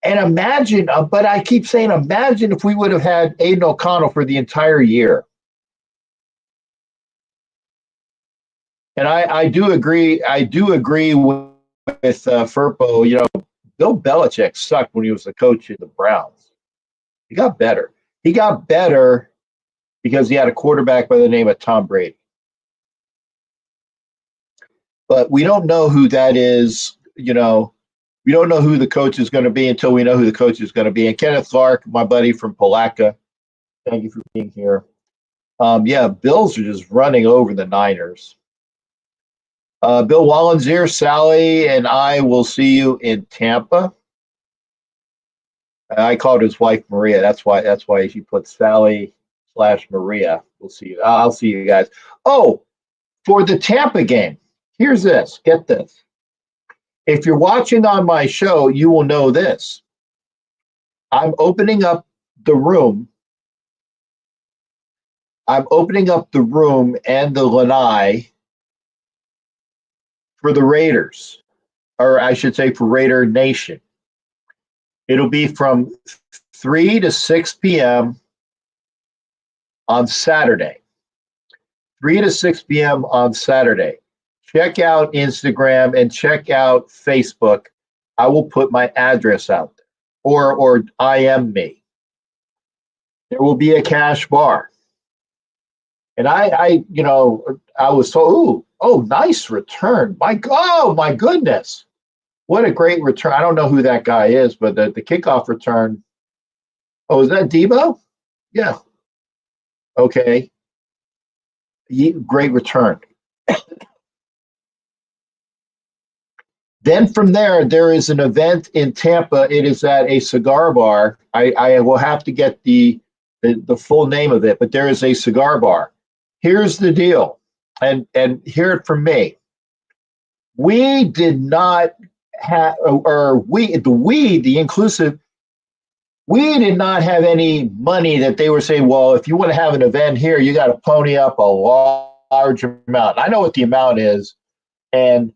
And imagine, but I keep saying, imagine if we would have had Aiden O'Connell for the entire year. And I do agree. With Furpo. Bill Belichick sucked when he was the coach of the Browns. He got better. Because he had a quarterback by the name of Tom Brady. But we don't know who that is. We don't know who the coach is going to be until we know who the coach is going to be. And Kenneth Clark, my buddy from Palatka, thank you for being here. Bills are just running over the Niners. Bill Wallen's here. Sally and I will see you in Tampa. I called his wife Maria. That's why she put Sally/Maria. We'll see you. I'll see you guys. Oh, for the Tampa game, here's this. Get this. If you're watching on my show, you will know this. I'm opening up the room. And the lanai for the Raiders, or I should say for Raider Nation. It'll be from 3 to 6 p.m. on Saturday. 3 to 6 p.m. on Saturday. Check out Instagram and check out Facebook. I will put my address out there, or IM me. There will be a cash bar. And I was so, oh, nice return. Oh my goodness. What a great return. I don't know who that guy is, but the kickoff return. Oh, is that Debo? Yeah. Okay. Great return. Then from there is an event in Tampa. It is at a cigar bar. I will have to get the full name of it, but there is a cigar bar. Here's the deal, and hear it from me. We did not have, the inclusive, we did not have any money that they were saying, well, if you want to have an event here, you got to pony up a large amount. I know what the amount is, and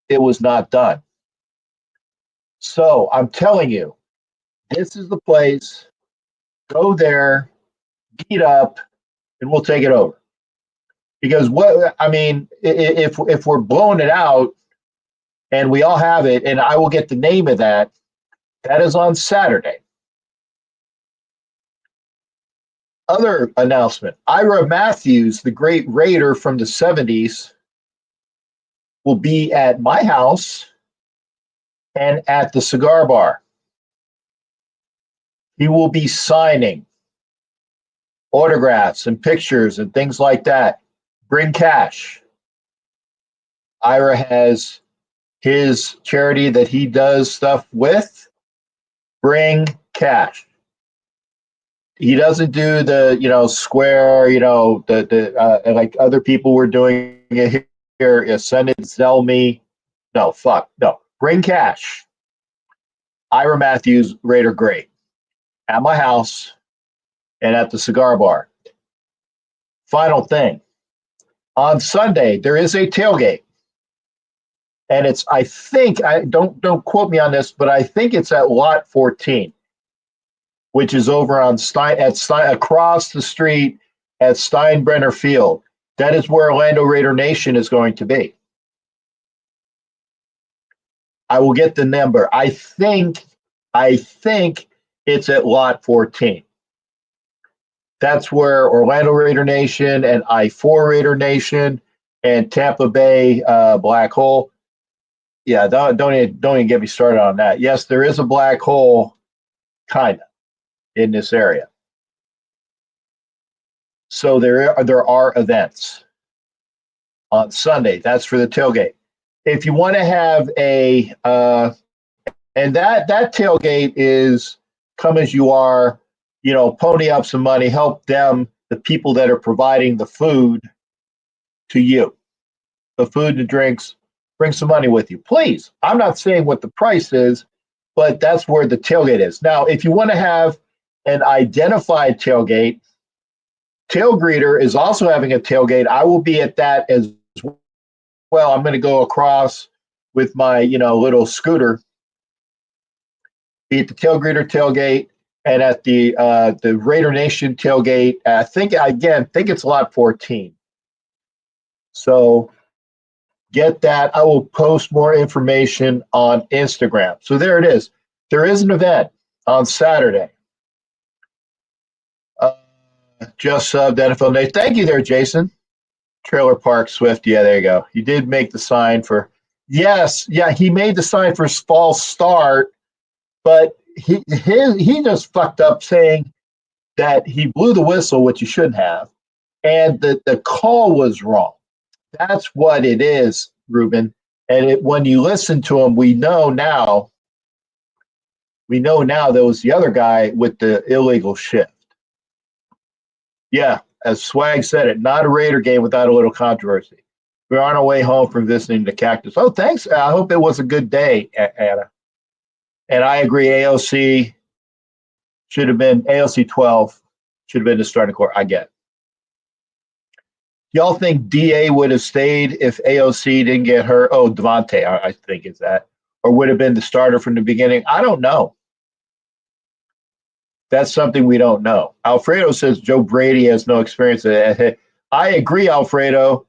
it was not done. So I'm telling you, this is the place. Go there, beat up, and we'll take it over. Because if we're blowing it out and we all have it, and I will get the name of that is on Saturday. Other announcement, Ira Matthews, the great Raider from the 70s, will be at my house and at the cigar bar. He will be signing autographs and pictures and things like that. Bring cash. Ira has his charity that he does stuff with. Bring cash. He doesn't do the square, like other people were doing it here. Send it, sell me. No. Bring cash. Ira Matthews, Raider great. At my house and at the cigar bar. Final thing. On Sunday, there is a tailgate. And it's, I think, don't quote me on this, but I think it's at lot 14, which is over on across the street at Steinbrenner Field. That is where Orlando Raider Nation is going to be. I will get the number. I think it's at lot 14. That's where Orlando Raider Nation and I-4 Raider Nation and Tampa Bay Black Hole. Yeah, don't even get me started on that. Yes, there is a black hole, kind of, in this area. So there are events on Sunday. That's for the tailgate. If you want to have and that tailgate is come as you are, pony up some money, help them, the people that are providing the food to you, the food and drinks, bring some money with you. Please, I'm not saying what the price is, but that's where the tailgate is. Now, if you want to have an identified tailgate, Tail Greeter is also having a tailgate. I will be at that as well. I'm going to go across with my, little scooter, be at the Tail Greeter tailgate and at the Raider Nation tailgate. I think it's lot 14. So get that. I will post more information on Instagram. So there it is. There is an event on Saturday. Just subbed NFL Nation. Thank you there, Jason. Trailer Park Swift. Yeah, there you go. You did make the sign for. Yes, yeah, he made the sign for false start, but he just fucked up saying that he blew the whistle, which he shouldn't have, and the call was wrong. That's what it is, Ruben. And when you listen to him, we know now there was the other guy with the illegal shift. Yeah, as Swag said it, not a Raider game without a little controversy. We're on our way home from visiting the Cactus. Oh, thanks. I hope it was a good day, Anna. And I agree, AOC 12 should have been the starting core. I get it. Y'all think DA would have stayed if AOC didn't get hurt? Oh, Devontae, I think it's that. Or would have been the starter from the beginning? I don't know. That's something we don't know. Alfredo says Joe Brady has no experience. I agree, Alfredo.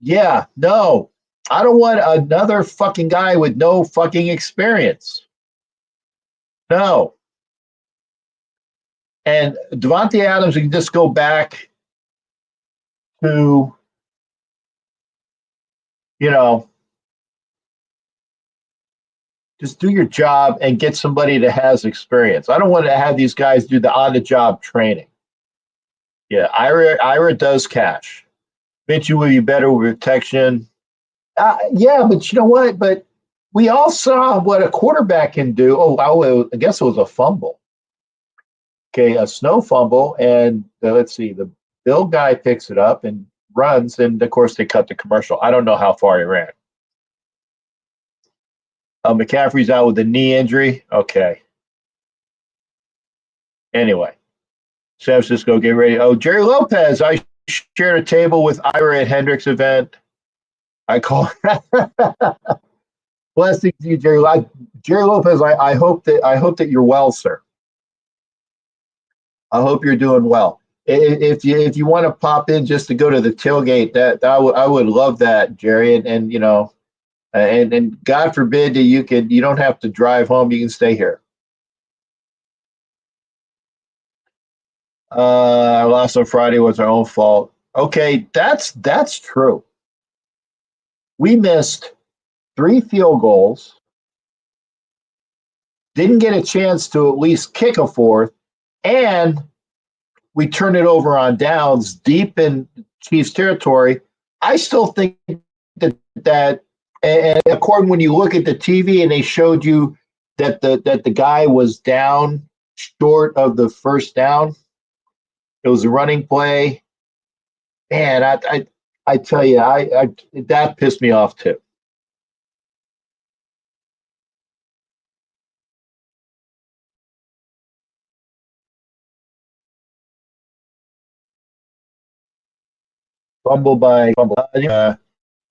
Yeah, no. I don't want another fucking guy with no fucking experience. No. And Devontae Adams can just go back to, just do your job and get somebody that has experience. I don't want to have these guys do the on-the-job training. Yeah, Ira does cash. Mitchell will be better with protection. Yeah, but you know what? But we all saw what a quarterback can do. Oh, I guess it was a fumble. Okay, a snow fumble, and let's see, the Bill guy picks it up and runs, and of course they cut the commercial. I don't know how far he ran. McCaffrey's out with a knee injury. Okay. Anyway, San Francisco, get ready. Oh, Jerry Lopez. I shared a table with Ira at Hendrick's event. I call blessings to you, Jerry. Jerry Lopez. I hope that you're well, sir. I hope you're doing well. If you want to pop in just to go to the tailgate, that I would love that, Jerry. And you know. And God forbid that you don't have to drive home. You can stay here. I lost on Friday was our own fault. Okay, that's true. We missed 3 field goals, didn't get a chance to at least kick a 4th, and we turned it over on downs deep in Chiefs territory. I still think that. And according, when you look at the TV and they showed you that the guy was down short of the first down, it was a running play. Man, I tell you, I that pissed me off too. Fumble.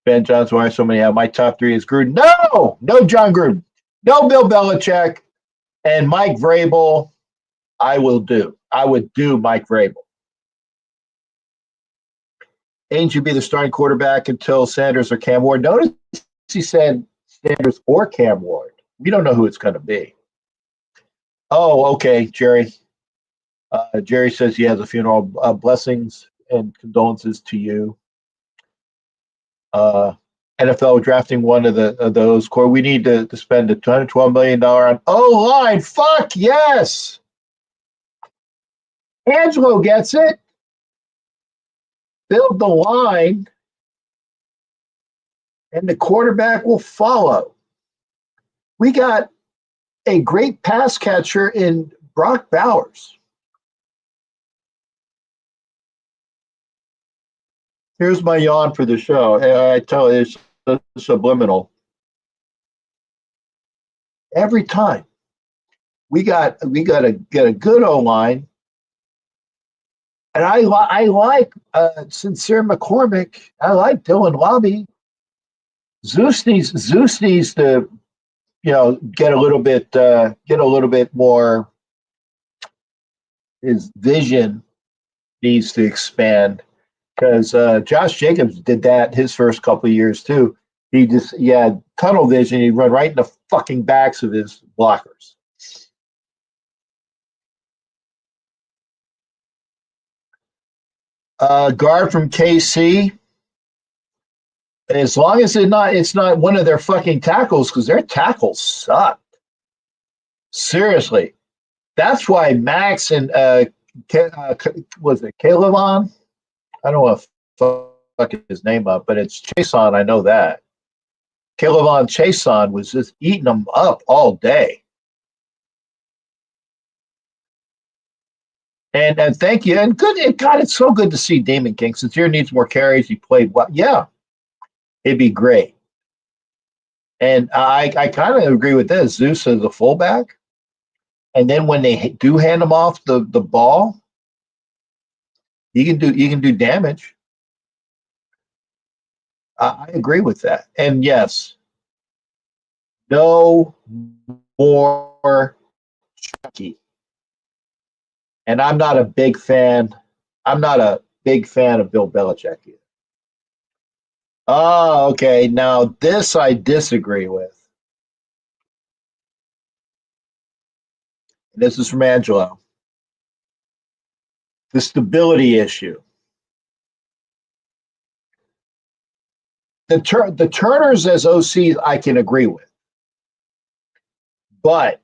Ben Johnson, why so many? My top 3 is Gruden. No John Gruden. No Bill Belichick. And Mike Vrabel, I would do Mike Vrabel. Ainge should be the starting quarterback until Sanders or Cam Ward. Notice he said Sanders or Cam Ward. We don't know who it's going to be. Oh, okay, Jerry. Jerry says he has a funeral. Blessings and condolences to you. NFL drafting one of those core. We need to spend a $212 million on O-line. Fuck yes. Angelo gets it. Build the line, and the quarterback will follow. We got a great pass catcher in Brock Bowers. Here's my yawn for the show. I tell you, it's subliminal. Every time we got to get a good O-line, and I like Sincere McCormick. I like Dylan Lobby. Zeus needs to get a little bit more. His vision needs to expand. Because Josh Jacobs did that his first couple of years too. He had tunnel vision. He'd run right in the fucking backs of his blockers. Guard from KC. As long as it's not one of their fucking tackles, because their tackles suck. Seriously, that's why Max and was it Caleb? I don't want to fuck his name up, but it's Chason. I know that. Caleb Chason was just eating them up all day. And thank you. And good. God, it's so good to see Damon King. Sincere needs more carries. He played well. Yeah, it'd be great. And I kind of agree with this. Zeus as a fullback. And then when they do hand him off the ball, you can do damage. I agree with that. And yes, no more Chucky. And I'm not a big fan. I'm not a big fan of Bill Belichick either. Oh, okay. Now this I disagree with. This is from Angelo. The stability issue. The Turners as OCs I can agree with. But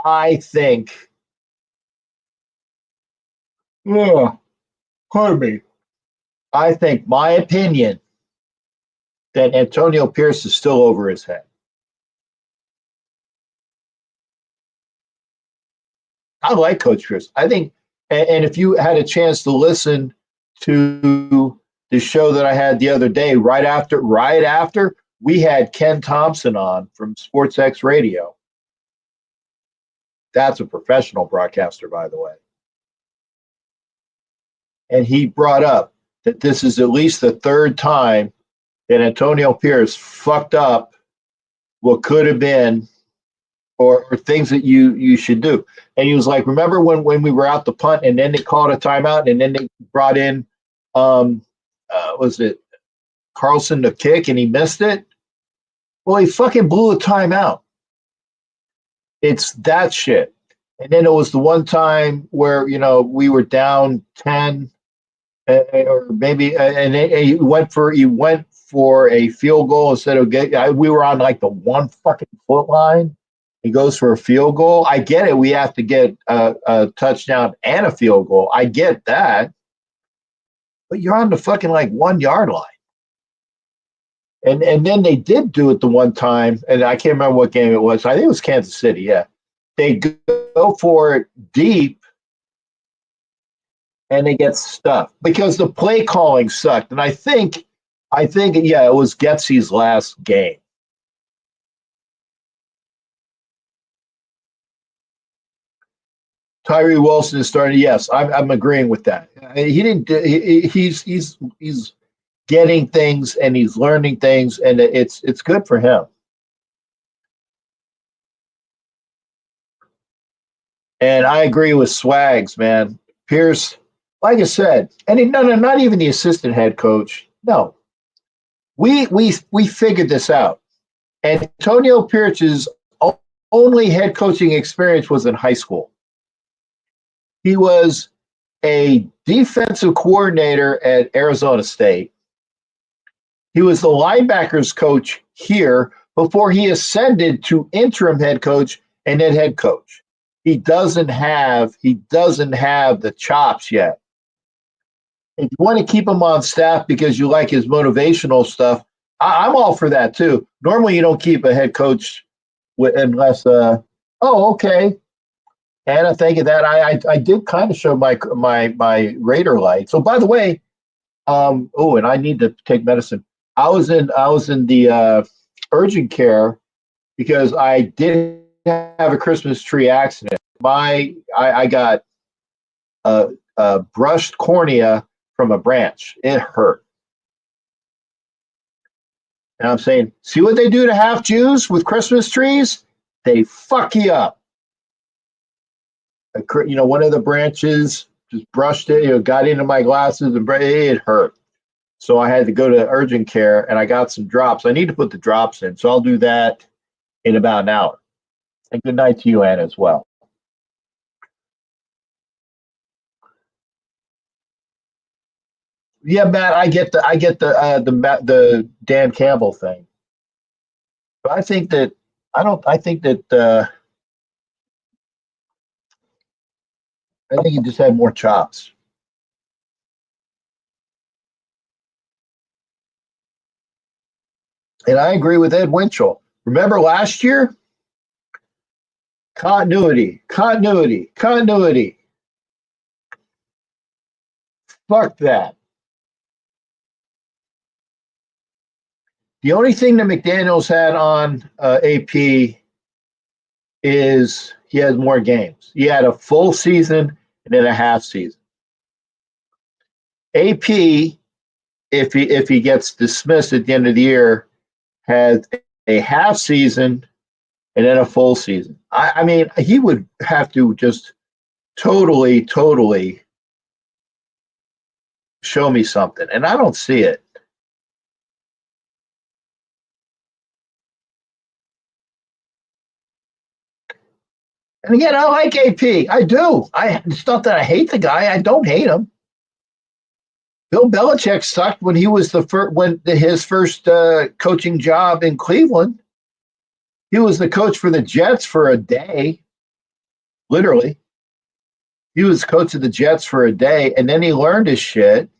I think, pardon me. I think my opinion that Antonio Pierce is still over his head. I like Coach Pierce. I think, and if you had a chance to listen to the show that I had the other day, right after we had Ken Thompson on from SportsX Radio. That's a professional broadcaster, by the way. And he brought up that this is at least the third time that Antonio Pierce fucked up what could have been or things that you should do. And he was like, remember when we were out the punt and then they called a timeout and then they brought in, was it Carlsen to kick and he missed it? Well, he fucking blew a timeout. It's that shit. And then it was the one time where, we were down 10 or maybe, and he went for a field goal instead of we were on like the 1 fucking foot line. He goes for a field goal. I get it. We have to get a touchdown and a field goal. I get that. But you're on the fucking like 1 yard line. And then they did do it the one time, and I can't remember what game it was. I think it was Kansas City, yeah. They go for it deep, and they get stuffed because the play calling sucked. And I think, yeah, it was Getsy's last game. Tyree Wilson is starting. Yes, I'm agreeing with that. He didn't. He's getting things and he's learning things, and it's good for him. And I agree with Swags, man. Pierce, like I said, and no, not even the assistant head coach. No, we figured this out. Antonio Pierce's only head coaching experience was in high school. He was a defensive coordinator at Arizona State. He was the linebackers coach here before he ascended to interim head coach and then head coach. He doesn't have the chops yet. If you want to keep him on staff because you like his motivational stuff, I'm all for that too. Normally you don't keep a head coach unless okay. And I think of that. I did kind of show my Raider light. So by the way, and I need to take medicine. I was in the urgent care because I did have a Christmas tree accident. I got a brushed cornea from a branch. It hurt. And I'm saying, see what they do to half Jews with Christmas trees? They fuck you up. One of the branches just brushed it, got into my glasses and it hurt. So I had to go to urgent care and I got some drops. I need to put the drops in. So I'll do that in about an hour. And good night to you, Anna, as well. Yeah, Matt, I get the Dan Campbell thing. But I think that I think he just had more chops. And I agree with Ed Winchell. Remember last year? Continuity. Fuck that. The only thing that McDaniels had on AP is he has more games. He had a full season and then a half season. AP, if he gets dismissed at the end of the year, has a half season and then a full season. I mean, he would have to just totally show me something, and I don't see it. And again, I like AP. I do. It's not that I hate the guy. I don't hate him. Bill Belichick sucked when he was his first coaching job in Cleveland. He was the coach for the Jets for a day, literally. He was coach of the Jets for a day, and then he learned his shit.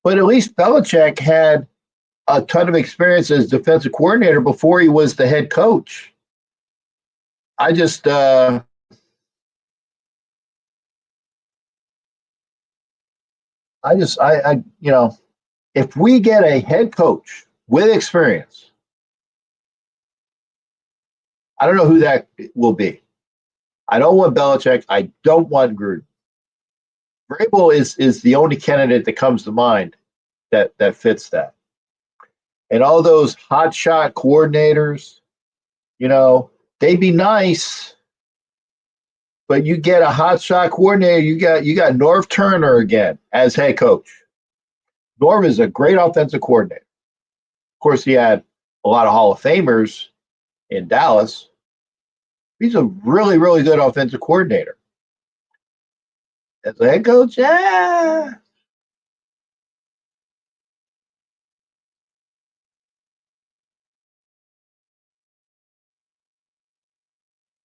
But at least Belichick had a ton of experience as defensive coordinator before he was the head coach. I just you know, if we get a head coach with experience, I don't know who that will be. I don't want Belichick. I don't want Gruden. Vrabel is the only candidate that comes to mind that fits that. And all those hotshot coordinators, you know, they'd be nice, but you get a hotshot coordinator. You got Norv Turner again as head coach. Norv is a great offensive coordinator. Of course, he had a lot of Hall of Famers in Dallas. He's a really, really good offensive coordinator. As a head coach, yeah.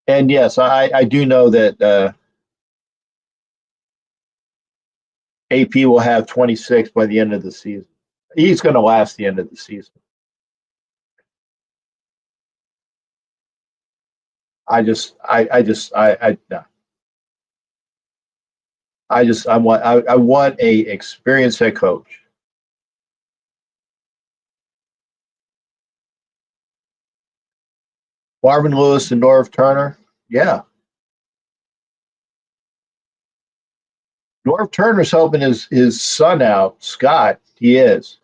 And yes, I do know that AP will have 26 by the end of the season. He's going to last the end of the season. I want a experienced head coach. Marvin Lewis and Norv Turner, yeah. Norv Turner's helping his son out, Scott. He is.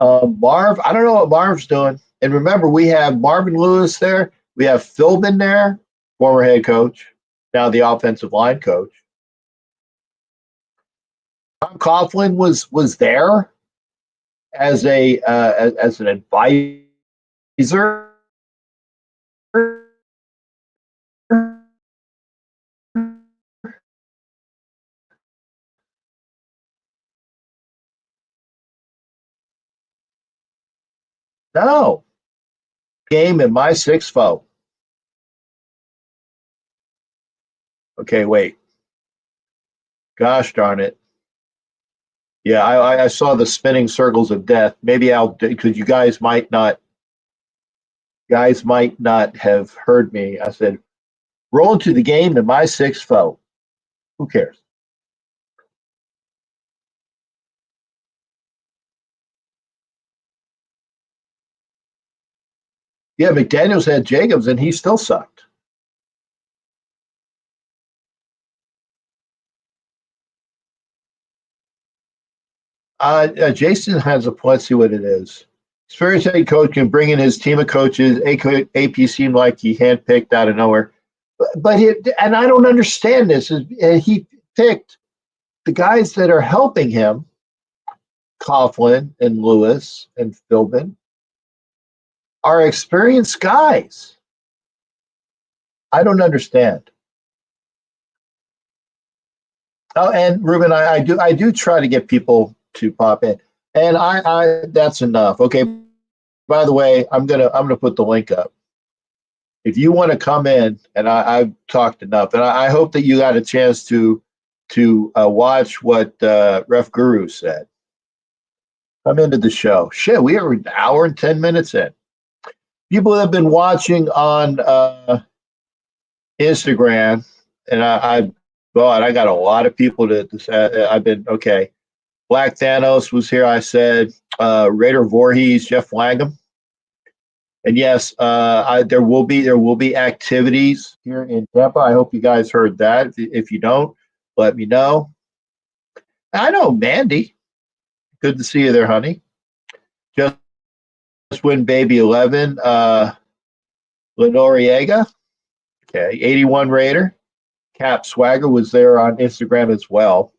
Marv, I don't know what Marv's doing. And remember, we have Marvin Lewis there. We have Philbin there, former head coach, now the offensive line coach. Tom Coughlin was there as an advisor. No. Game in my 6-0. Okay, wait. Gosh darn it. Yeah, I saw the spinning circles of death. Maybe because you guys might not have heard me. I said, roll into the game in my 6-0. Who cares? Yeah, McDaniels had Jacobs, and he still sucked. Jason has a point. Let's see what it is. Experienced head coach can bring in his team of coaches. AP seemed like he handpicked out of nowhere. But and I don't understand this. He picked the guys that are helping him, Coughlin and Lewis and Philbin, are experienced guys. I don't understand. Oh, and Ruben, I do try to get people to pop in, and I that's enough. Okay. By the way, I'm gonna put the link up. If you want to come in, and I've talked enough, and I hope that you got a chance to watch what Ref Guru said. Come into the show. Shit, we are an hour and 10 minutes in. People have been watching on Instagram, and I got a lot of people to say. I've been okay. Black Thanos was here. I said Raider Voorhees, Jeff Langham, and yes, there will be activities here in Tampa. I hope you guys heard that. If you don't, let me know. I know, Mandy. Good to see you there, honey. Just win baby 11. Lenoriega. Okay. 81 Raider. Cap Swagger was there on Instagram as well.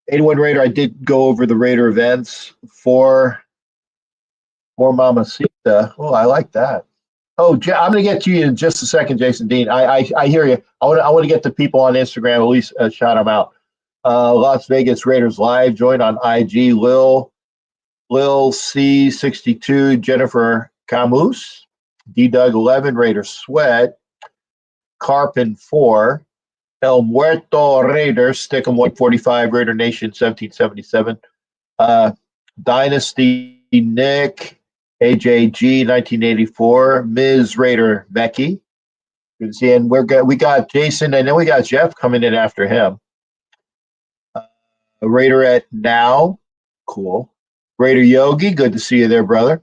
81 Raider, I did go over the Raider events for Mamacita. Oh, I like that. Oh, I'm going to get to you in just a second, Jason Dean. I hear you. I want to get the people on Instagram, at least shout them out. Las Vegas Raiders Live, joined on IG, Lil C62, Jennifer Camus, D-Doug 11, Raiders Sweat, Carpin 4, El Muerto Raiders, Stickum 145, Raider Nation 1777, Dynasty Nick, AJG 1984, Ms. Raider Becky. Good to see you. And we got Jason, and then we got Jeff coming in after him. A Raider at Now, cool. Raider Yogi, good to see you there, brother.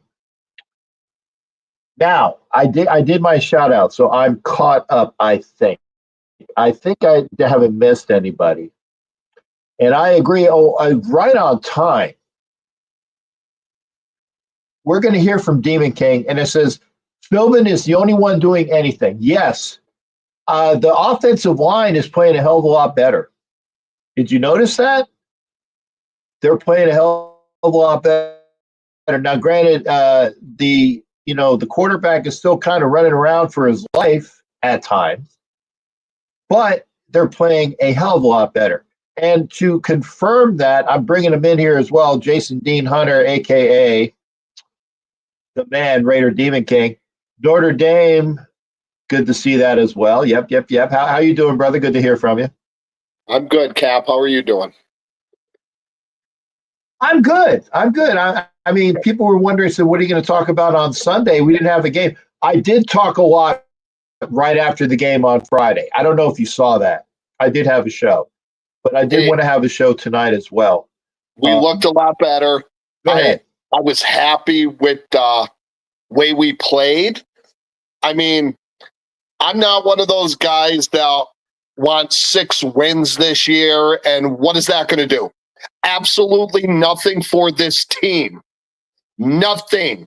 Now, I did my shout out, so I'm caught up, I think. I haven't missed anybody. And I agree, right on time. We're going to hear from Demon King, and it says, Philbin is the only one doing anything. Yes, the offensive line is playing a hell of a lot better. Did you notice that? They're playing a hell of a lot better. Now, granted, the quarterback is still kind of running around for his life at times, but they're playing a hell of a lot better. And to confirm that, I'm bringing him in here as well, Jason Dean Hunter, a.k.a. the man, Raider Demon King. Notre Dame, good to see that as well. Yep. How you doing, brother? Good to hear from you. I'm good, Cap. How are you doing? I'm good. I mean, people were wondering, so what are you going to talk about on Sunday? We didn't have a game. I did talk a lot right after the game on Friday. I don't know if you saw that. I did have a show, but I did want to have a show tonight as well. We looked a lot better. Go ahead. I was happy with the way we played. I mean, I'm not one of those guys that want 6 wins this year. And what is that going to do? Absolutely nothing for this team. Nothing.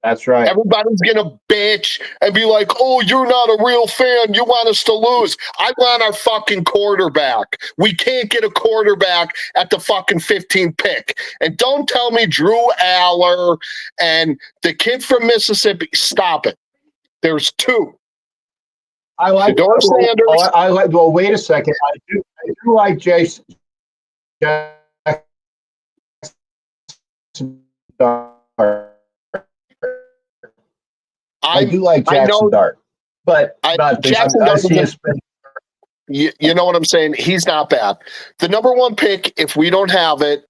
That's right. Everybody's going to bitch and be like, oh, you're not a real fan. You want us to lose. I want our fucking quarterback. We can't get a quarterback at the fucking 15th pick. And don't tell me Drew Aller and the kid from Mississippi. Stop it. There's 2. I like Shedeur Sanders. Well, wait a second. I do like Jason. I do like Jackson Dart, but Jackson you know what I'm saying? He's not bad. The number 1 pick, if we don't have it,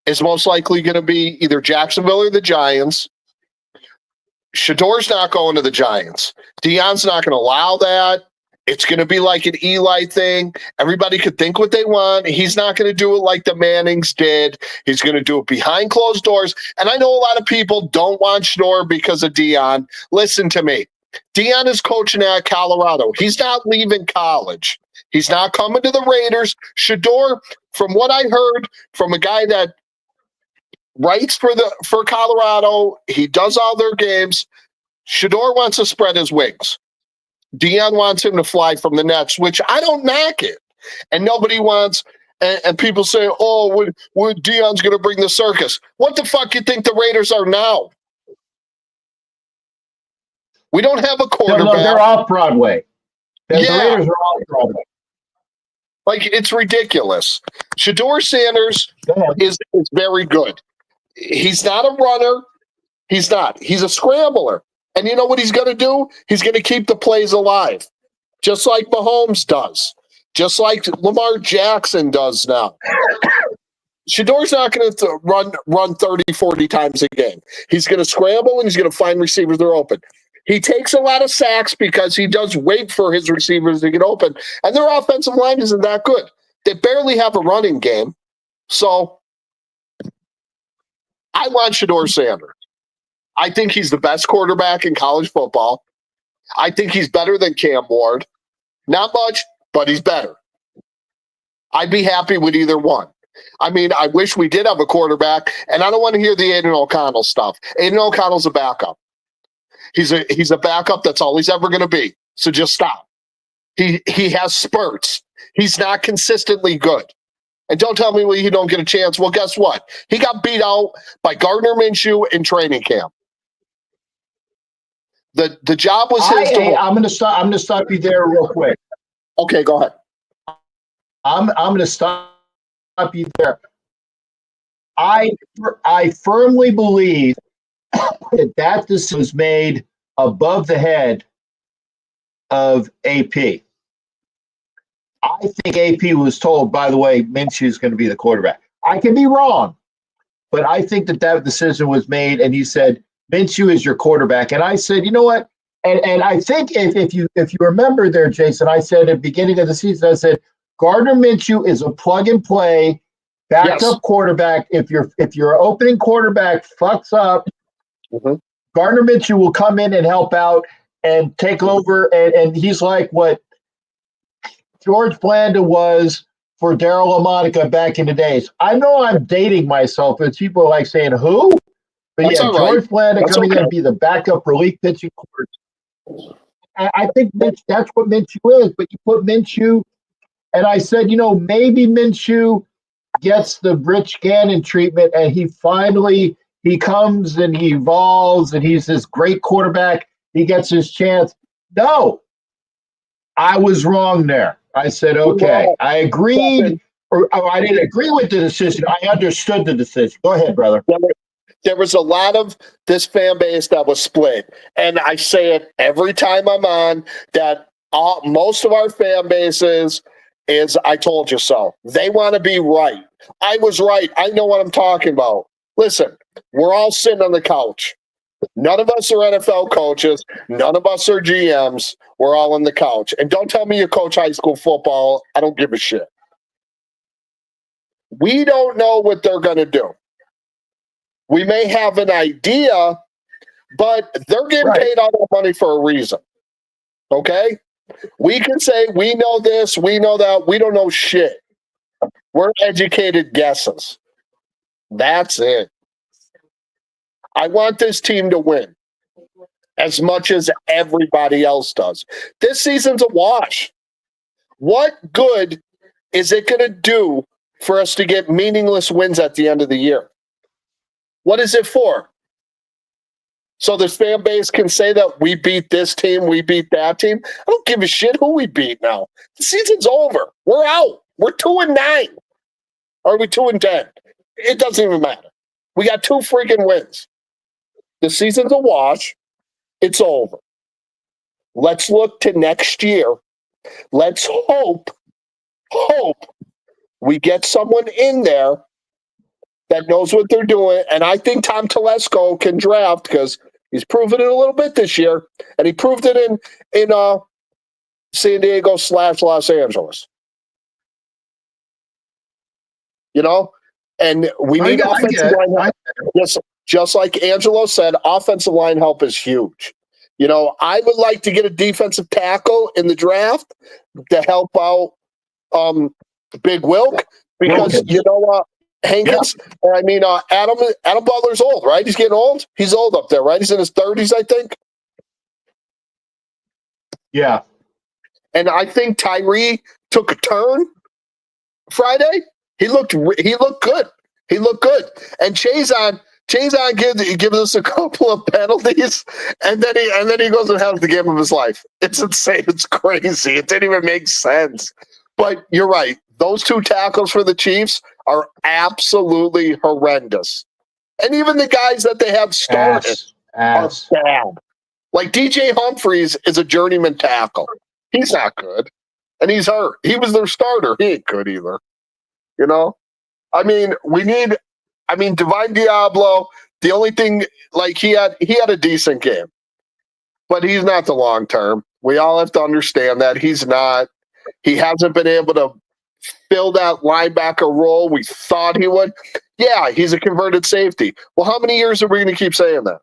is most likely going to be either Jacksonville or the Giants. Shedeur's not going to the Giants. Deion's not going to allow that. It's going to be like an Eli thing. Everybody could think what they want. He's not going to do it like the Mannings did. He's going to do it behind closed doors. And I know a lot of people don't want Shedeur because of Deion. Listen to me. Deion is coaching at Colorado. He's not leaving college. He's not coming to the Raiders. Shedeur, from what I heard from a guy that writes for Colorado, he does all their games. Shedeur wants to spread his wings. Deion wants him to fly from the Nets, which I don't knock it. And nobody wants, and people say, oh, Deion's going to bring the circus. What the fuck you think the Raiders are now? We don't have a quarterback. No, they're off Broadway. The Raiders are off Broadway. Like, it's ridiculous. Shedeur Sanders is very good. He's not a runner. He's not. He's a scrambler. And you know what he's going to do? He's going to keep the plays alive, just like Mahomes does, just like Lamar Jackson does now. Shedeur's not going to run 30, 40 times a game. He's going to scramble, and he's going to find receivers that are open. He takes a lot of sacks because he does wait for his receivers to get open, and their offensive line isn't that good. They barely have a running game. So I want Shedeur Sanders. I think he's the best quarterback in college football. I think he's better than Cam Ward. Not much, but he's better. I'd be happy with either one. I mean, I wish we did have a quarterback, and I don't want to hear the Aiden O'Connell stuff. Aiden O'Connell's a backup. He's a backup. That's all he's ever going to be. So just stop. He has spurts. He's not consistently good. And don't tell me he don't get a chance. Well, guess what? He got beat out by Gardner Minshew in training camp. The job was his. I'm going to stop you there real quick. Okay, go ahead. I'm going to stop you there. I firmly believe that decision was made above the head of AP. I think AP was told, by the way, Minshew is going to be the quarterback. I can be wrong, but I think that decision was made, and he said, Minshew is your quarterback. And I said, you know what? And I think if you remember there, Jason, I said at the beginning of the season, I said, Gardner Minshew is a plug and play backup quarterback. If your opening quarterback fucks up, Gardner Minshew will come in and help out and take over. And he's like what George Blanda was for Darryl LaMonica back in the days. I know I'm dating myself, but people are like saying, who? But That's yeah, George Blanda coming in and be the backup relief pitching coach. I think that's what Minshew is. But you put Minshew, and I said, maybe Minshew gets the Rich Gannon treatment, and he comes and he evolves, and he's this great quarterback. He gets his chance. No, I was wrong there. I said, okay, I agreed, or I didn't agree with the decision. I understood the decision. Go ahead, brother. There was a lot of this fan base that was split. And I say it every time I'm on that most of our fan bases is I told you so. They want to be right. I was right. I know what I'm talking about. Listen, we're all sitting on the couch. None of us are NFL coaches. None of us are GMs. We're all on the couch. And don't tell me you coach high school football. I don't give a shit. We don't know what they're going to do. We may have an idea, but they're getting paid all that money for a reason. Okay? We can say we know this, we know that. We don't know shit. We're educated guesses. That's it. I want this team to win as much as everybody else does. This season's a wash. What good is it going to do for us to get meaningless wins at the end of the year? What is it for? So this fan base can say that we beat this team, we beat that team. I don't give a shit who we beat now. The season's over. We're out. We're 2-9. Or are we 2-10? It doesn't even matter. We got 2 freaking wins. The season's a wash. It's over. Let's look to next year. Let's hope we get someone in there that knows what they're doing. And I think Tom Telesco can draft because he's proven it a little bit this year. And he proved it in San Diego / Los Angeles. And we need offensive line help. Just like Angelo said, offensive line help is huge. I would like to get a defensive tackle in the draft to help out Big Wilk because, Hankins, Adam Butler's old, right? He's getting old. He's old up there, right? He's in his 30s, I think. Yeah. And I think Tyree took a turn Friday. He looked good. He looked good. And Chazon gives us a couple of penalties, and then he goes and has the game of his life. It's insane. It's crazy. It didn't even make sense. But you're right. Those 2 tackles for the Chiefs are absolutely horrendous. And even the guys that they have started are bad. Like DJ Humphries is a journeyman tackle. He's not good. And he's hurt. He was their starter. He ain't good either. Divine Diablo, the only thing, he had a decent game. But he's not the long term. We all have to understand that. He hasn't been able to fill that linebacker role we thought he would. Yeah, he's a converted safety. Well, how many years are we going to keep saying that?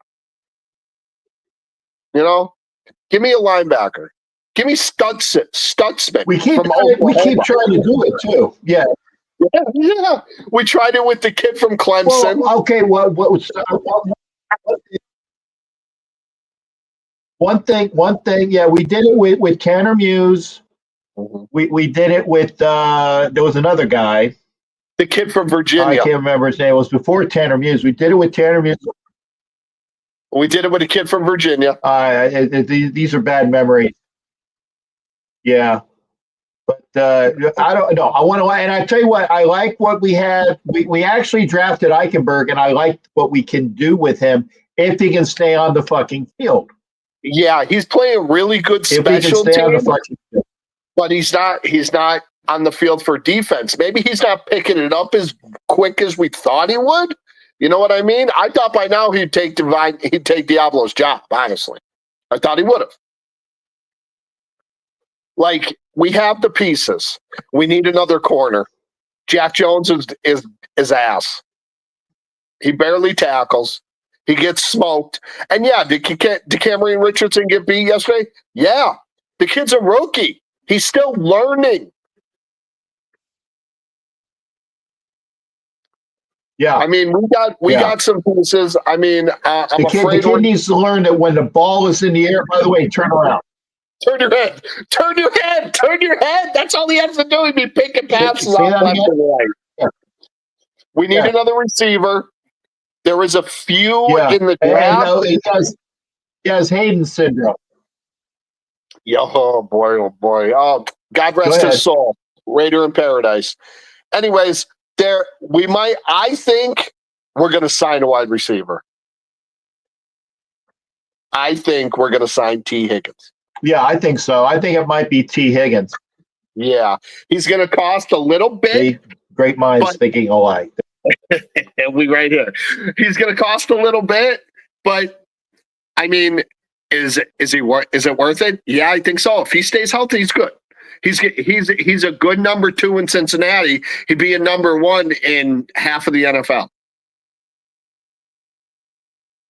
Give me a linebacker. Give me Stutzman. We keep from trying Oklahoma. to do it too. Yeah. Yeah. We tried it with the kid from Clemson. Well, okay. One thing. Yeah, we did it with Tanner Muse. We did it with there was another guy. The kid from I Virginia. can't remember his name. It was before Tanner Muse. We did it with Tanner Muse. We did it with a kid from Virginia. These are bad memories. Yeah. But I don't know. I want to, and I tell you what, I like what we had. We actually drafted Eichenberg, and I like what we can do with him if he can stay on the fucking field. Yeah, he's playing really good special teams, but he's not on the field for defense. Maybe he's not picking it up as quick as we thought he would. You know what I mean? I thought by now he'd take Diablo's job. Honestly, I thought he would have. Like, we have the pieces. We need another corner. Jack Jones is ass. He barely tackles. He gets smoked. And yeah, did Cameron Richardson get beat yesterday? Yeah. The kid's a rookie. He's still learning. Yeah. I mean, we got some pieces. I mean, I'm afraid the kid needs to learn that when the ball is in the air, by the way, turn around. Turn your head. Turn your head. Turn your head. That's all he has to do. He'd be picking passes off left and right. Yeah. We need another receiver. There is a few in the draft. He has Hayden syndrome. Oh, boy. Oh, boy. Oh, God rest his soul. Raider in paradise. Anyways, I think we're going to sign a wide receiver. I think we're going to sign T. Higgins. Yeah, I think so. I think it might be T. Higgins. Yeah. He's going to cost a little bit. Great minds thinking alike. We right here. He's going to cost a little bit, but I mean, is it worth it? Yeah, I think so. If he stays healthy, he's good. He's a good number 2 in Cincinnati. He'd be a number 1 in half of the NFL.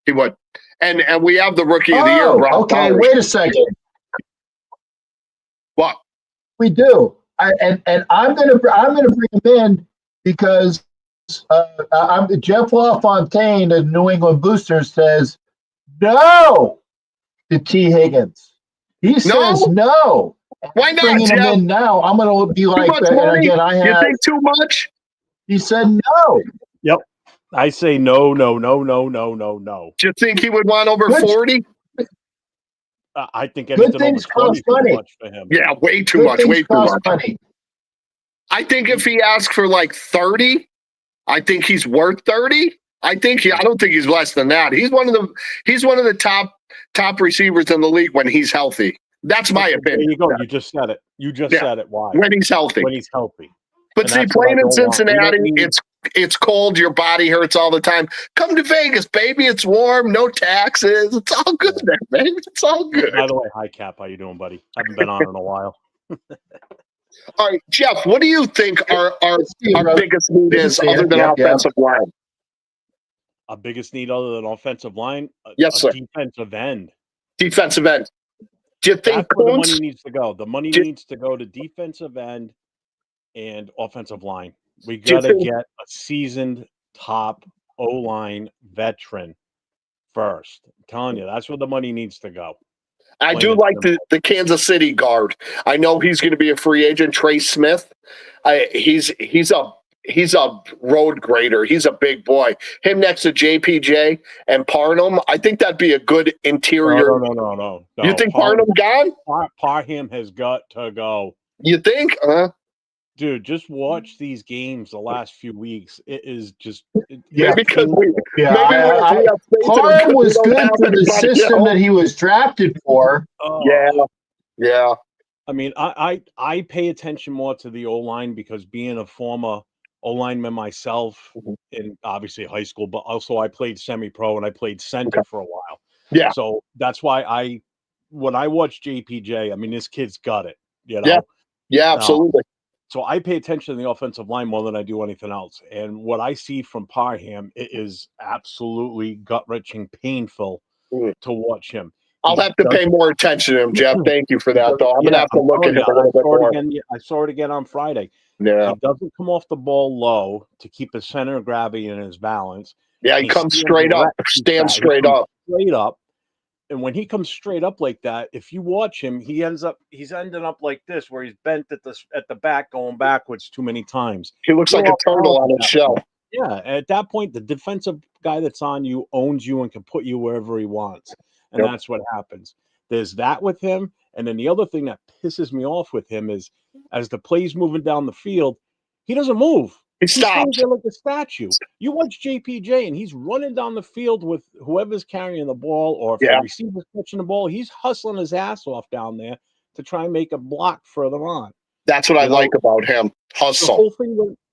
He would. And we have the rookie of the year. Okay, wait a second. What? We do. And I'm gonna bring him in because Jeff LaFontaine of New England Boosters says no to T. Higgins. He says no. Why not, bringing him in now? I'm going to be like, and again, you think too much? He said no. Yep. I say no. Do you think he would want over 40? I think anything over 20 is too much for him. Yeah, way too much. Way too much. Money. I think if he asks for like 30, I think he's worth 30. I don't think he's less than that. He's one of the top receivers in the league when he's healthy. That's my opinion. There you go. You just said it. said it. Why? When he's healthy. When he's healthy. But see, playing in Cincinnati, it's cold. Your body hurts all the time. Come to Vegas, baby. It's warm. No taxes. It's all good there, man. It's all good. By the way, hi, Cap. How you doing, buddy? Haven't been on in a while. All right, Jeff, what do you think our biggest need is other than offensive line? Our biggest need other than offensive line? Yes, sir. Defensive end. Defensive end. Do you think that's where the money needs to go? The money needs to go to defensive end and offensive line. We got to get a seasoned top O-line veteran first. I'm telling you, that's where the money needs to go. I do like the Kansas City guard. I know he's going to be a free agent, Trey Smith. He's a road grader. He's a big boy. Him next to JPJ and Parham, I think that'd be a good interior. No. You think Parham gone? Parham has got to go. You think? Dude, just watch these games the last few weeks. It is just Parham was good for the system that he was drafted for. Yeah. I mean, I pay attention more to the O-line because being a former O-lineman myself in obviously high school, but also I played semi-pro and I played center for a while. Yeah. So that's why when I watch JPJ, I mean, this kid's got it, you know? Yeah, absolutely. So I pay attention to the offensive line more than I do anything else. And what I see from Parham, it is absolutely gut-wrenching painful to watch him. I'll have to pay more attention to him, Jeff. Thank you for that, though. I'm gonna have to look at him a little bit more. I saw it again on Friday. Yeah. He doesn't come off the ball low to keep his center of gravity and his balance. Yeah, he comes straight up, stands straight up. Straight up. And when he comes straight up like that, if you watch him, he's ending up like this, where he's bent at the back, going backwards too many times. He looks like a turtle on a shell. Yeah, at that point, the defensive guy that's on you owns you and can put you wherever he wants. And that's what happens. There's that with him. And then the other thing that pisses me off with him is as the play's moving down the field, he doesn't move. He stops there like a statue. You watch JPJ and he's running down the field with whoever's carrying the ball, or if the receiver's catching the ball, he's hustling his ass off down there to try and make a block further on. That's what I like about him. Hustle.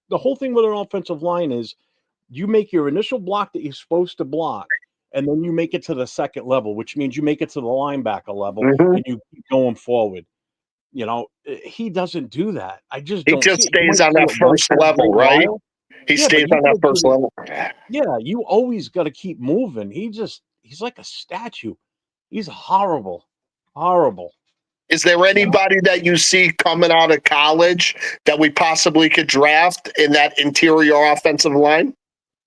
The whole thing with an offensive line is you make your initial block that you're supposed to block, and then you make it to the second level, which means you make it to the linebacker level, and you keep going forward. You know, he doesn't do that. He just stays on that first level, right? He stays on that first level. Yeah, you always got to keep moving. He's like a statue. He's horrible. Is there anybody that you see coming out of college that we possibly could draft in that interior offensive line?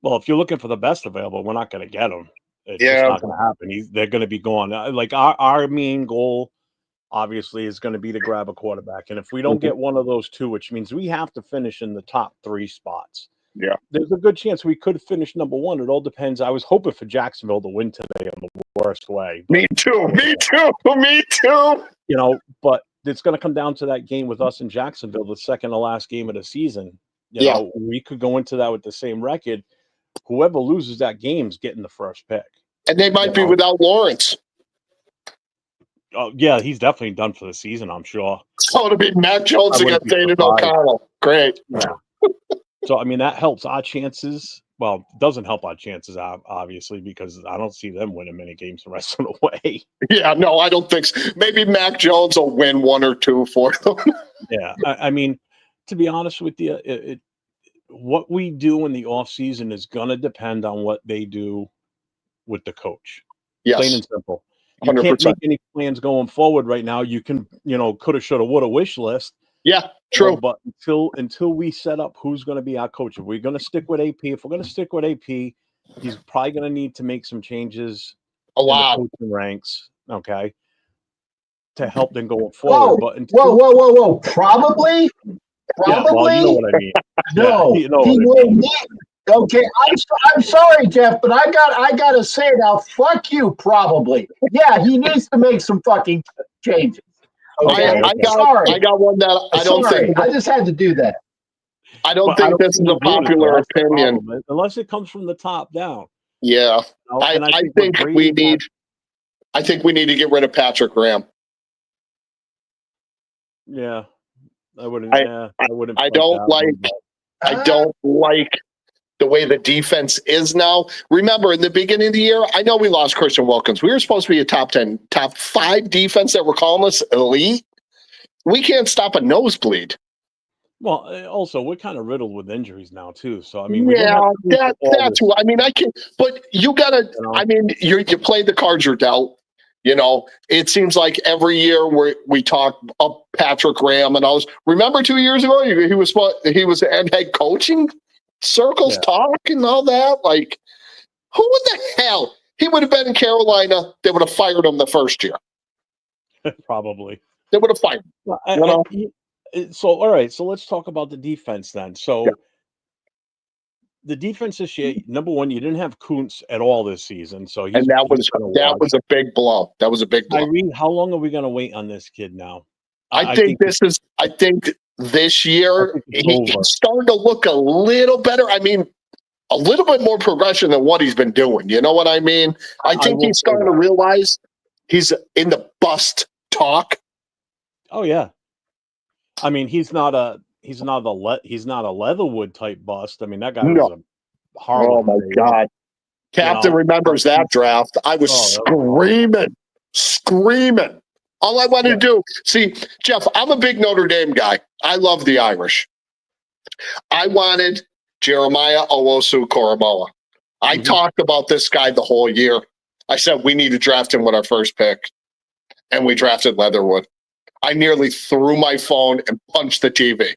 Well, if you're looking for the best available, we're not going to get them. It's just not going to happen. They're going to be gone. Like our main goal, obviously, is going to be to grab a quarterback. And if we don't get one of those two, which means we have to finish in the top 3 spots. Yeah. There's a good chance we could finish number 1. It all depends. I was hoping for Jacksonville to win today in the worst way. Me too. You know, but it's going to come down to that game with us in Jacksonville, the second to last game of the season. You know, we could go into that with the same record. Whoever loses that game is getting the first pick. And they might be without Lawrence. Oh, yeah, he's definitely done for the season, I'm sure. So it'll be Matt Jones against David O'Connell. Great. Yeah. So, I mean, that helps our chances. Well, it doesn't help our chances, obviously, because I don't see them winning many games the rest of the way. Yeah, no, I don't think so. Maybe Mac Jones will win 1 or 2 for them. Yeah, I mean, to be honest with you, what we do in the offseason is going to depend on what they do with the coach. Yes. Plain and simple. You 100%. can't make any plans going forward right now. You can, coulda, shoulda, woulda, wish list. Yeah, true. But until we set up who's going to be our coach, if we're going to stick with AP, he's probably going to need to make some changes. A lot. In the coaching ranks, okay, to help them going forward. Whoa. Probably? Yeah, well, you know what I mean. No, yeah, you know he will need. Okay, I'm sorry, Jeff, but I gotta say now, fuck you, probably. Yeah, he needs to make some fucking changes. Okay, I got one that I don't think. I just had to do that. I don't think this is a popular opinion, unless it comes from the top down. Yeah, I think we need. I think we need to get rid of Patrick Graham. Yeah, I wouldn't. I don't like the way the defense is now. Remember, in the beginning of the year, I know we lost Christian Wilkins. We were supposed to be a top 5 defense that we're calling us elite. We can't stop a nosebleed. Well, also, we're kind of riddled with injuries now, too. So, I mean, that's what I mean. I can, but you got to, I mean, you play the cards you're dealt. It seems like every year we talk up Patrick Graham and all this. Remember 2 years ago, he was in head coaching circles talking all that. Like, who in the hell? He would have been in Carolina. They would have fired him the first year. Probably. They would have fired him. So, all right. So let's talk about the defense then. So the defense this year, number one, you didn't have Kuntz at all this season. So that was a big blow. That was a big blow. Irene, how long are we going to wait on this kid now? I think this year he's starting to look a little better. I mean, a little bit more progression than what he's been doing. You know what I mean? I think he's starting to realize he's in the bust talk. Oh yeah. I mean, he's not a Leatherwood type bust. I mean, that guy was a horrible. Oh my God. Captain remembers that draft. I was screaming. All I wanted to do, see, Jeff, I'm a big Notre Dame guy. I love the Irish. I wanted Jeremiah Owusu-Koramoah. I talked about this guy the whole year. I said, we need to draft him with our first pick. And we drafted Leatherwood. I nearly threw my phone and punched the TV.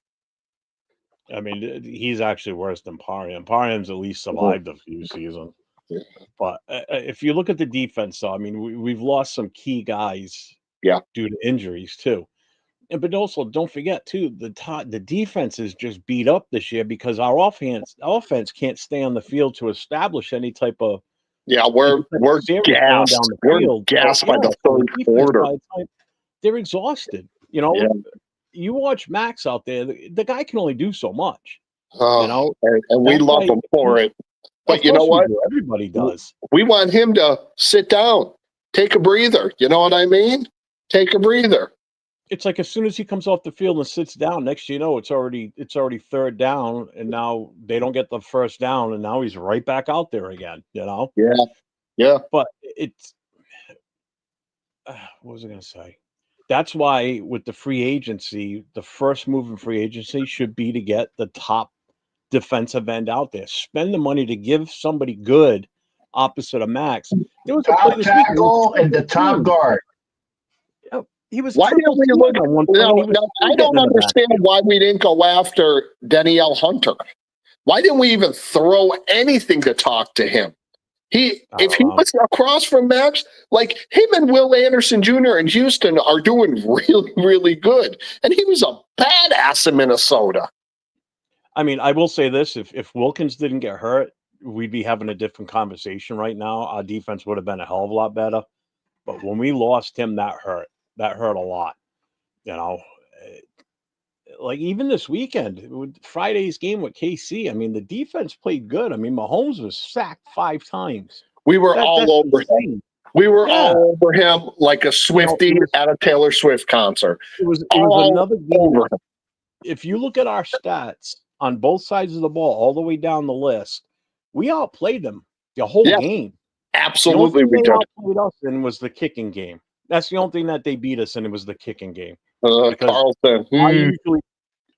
I mean, he's actually worse than Parham. Parham's at least survived a few seasons. Yeah. But if you look at the defense, though, I mean, we've lost some key guys due to injuries, too. But also, don't forget, too, the defense is just beat up this year because our offense can't stay on the field to establish any type of we're gassed. We're gassed by the third quarter. By the time, they're exhausted. You know, you watch Max out there, the guy can only do so much. You know, and we love him for it. But you know what? Everybody does. We want him to sit down, take a breather. You know what I mean? Take a breather. It's like as soon as he comes off the field and sits down, next you know, it's already third down, and now they don't get the first down, and now he's right back out there again. You know? Yeah. But it's what was I going to say? That's why with the free agency, the first move in free agency should be to get the top defensive end out there. Spend the money to give somebody good opposite of Max. There was a top tackle and the top guard. He was. Why didn't we look? I don't understand why we didn't go after Danielle Hunter. Why didn't we even throw anything to talk to him? If he was across from Max, like him and Will Anderson Jr. in Houston are doing really, really good, and he was a badass in Minnesota. I mean, I will say this: if Wilkins didn't get hurt, we'd be having a different conversation right now. Our defense would have been a hell of a lot better. But when we lost him, that hurt. That hurt a lot. You know, like even this weekend, with Friday's game with KC, I mean, the defense played good. I mean, Mahomes was sacked 5 times. We were all over him. We were all over him like a Swiftie at a Taylor Swift concert. It was another game. If you look at our stats on both sides of the ball, all the way down the list, we outplayed them the whole game. Absolutely, we did. Outplayed us and was the kicking game. That's the only thing that they beat us in. It was the kicking game. Carlsen.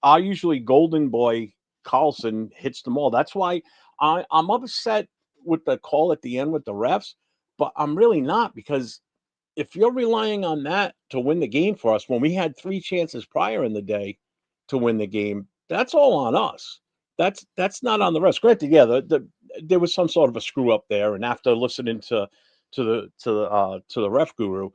Our usually golden boy Carlsen hits them all. That's why I'm upset with the call at the end with the refs, but I'm really not, because if you're relying on that to win the game for us when we had 3 chances prior in the day to win the game, that's all on us. That's not on the refs. Granted, there was some sort of a screw up there, and after listening to the ref guru,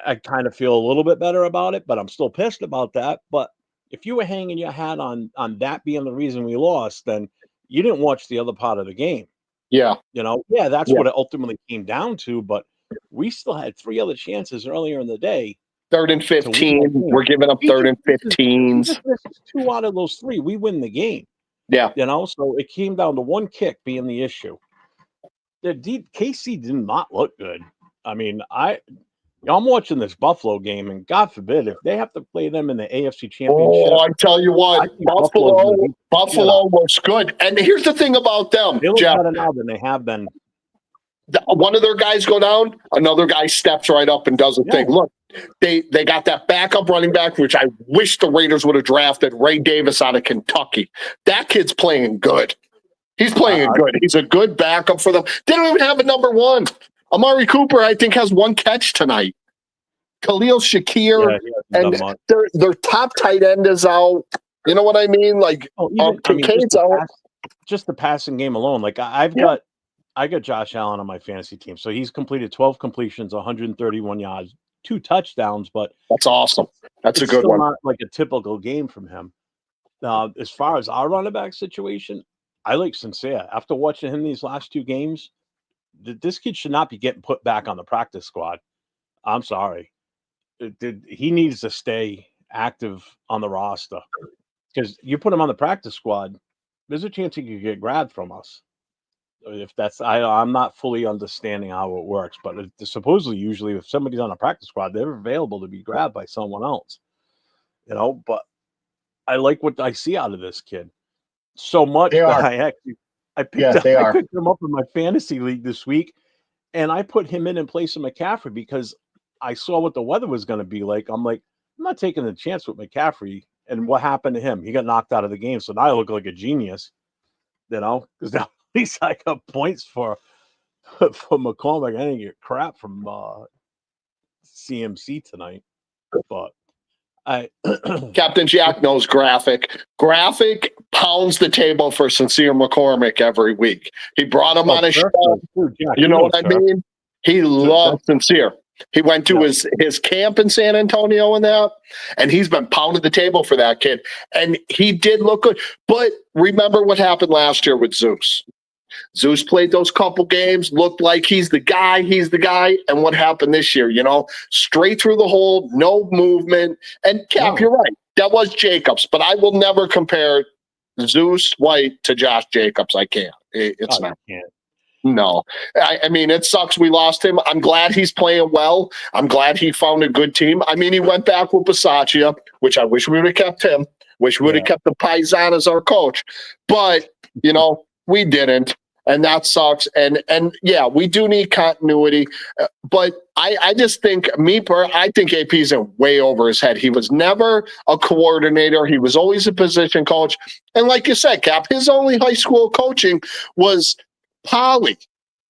I kind of feel a little bit better about it, but I'm still pissed about that. But if you were hanging your hat on that being the reason we lost, then you didn't watch the other part of the game. Yeah. You know, that's what it ultimately came down to. But we still had 3 other chances earlier in the day. 3rd and 15. We're giving up 3rd and 15s. 2 out of those 3, we win the game. Yeah. You know, so it came down to 1 kick being the issue. KC did not look good. I mean, I'm watching this Buffalo game, and God forbid if they have to play them in the AFC Championship. Oh, I tell you what, Buffalo looks good. And here's the thing about them, they look Jeff. better now than they have been. One of their guys go down, another guy steps right up and does a thing. Look, they got that backup running back, which I wish the Raiders would have drafted, Ray Davis out of Kentucky. That kid's playing good. He's playing good. He's a good backup for them. They don't even have a number 1. Amari Cooper, I think, has 1 catch tonight. Khalil Shakir and their top tight end is out. You know what I mean? Like, Kincaid's out. Just the passing game alone. Like, I got Josh Allen on my fantasy team, so he's completed 12 completions, 131 yards, 2 touchdowns. But that's awesome. That's a good one. Not like a typical game from him. As far as our running back situation, I like Sincere. After watching him these last 2 games, this kid should not be getting put back on the practice squad. I'm sorry. He needs to stay active on the roster, because you put him on the practice squad, there's a chance he could get grabbed from us. If that's, I'm not fully understanding how it works, but supposedly, usually, if somebody's on a practice squad, they're available to be grabbed by someone else. You know, but I like what I see out of this kid so much that I picked him up in my fantasy league this week, and I put him in place of McCaffrey because I saw what the weather was going to be like. I'm like, I'm not taking the chance with McCaffrey. And what happened to him? He got knocked out of the game. So now I look like a genius, you know, because now at least I got points for for McCormick. I didn't get crap from CMC tonight, but I Captain Jack knows Graphic. Graphic pounds the table for Sincere McCormick every week. He brought him on his show. You know what I mean? He loves Sincere. He went to his camp in San Antonio and he's been pounding the table for that kid. And he did look good. But remember what happened last year with Zeus. Zeus played those couple games, looked like he's the guy. And what happened this year? Straight through the hole, no movement. And Cap, you're right. That was Jacobs. But I will never compare Zeus White to Josh Jacobs. I can't. It's not. No. I mean, it sucks we lost him. I'm glad he's playing well. I'm glad he found a good team. I mean, he went back with Bisaccia, which I wish we would have kept him. Wish we would have kept the Paisan as our coach. But, we didn't. And that sucks. And yeah, we do need continuity. But I just think, I think AP's way over his head. He was never a coordinator. He was always a position coach. And like you said, Cap, his only high school coaching was Poly.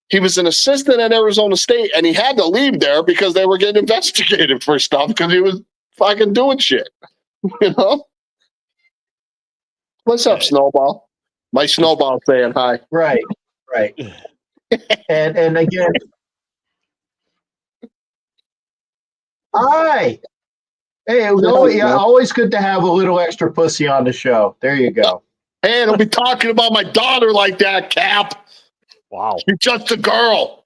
He was an assistant at Arizona State, and he had to leave there because they were getting investigated for stuff because he was fucking doing shit. What's up, Snowball? My Snowball saying hi. Right. and again, hi. Hey, always good to have a little extra pussy on the show. There you go. Hey, don't be talking about my daughter like that, Cap. Wow. She's just a girl.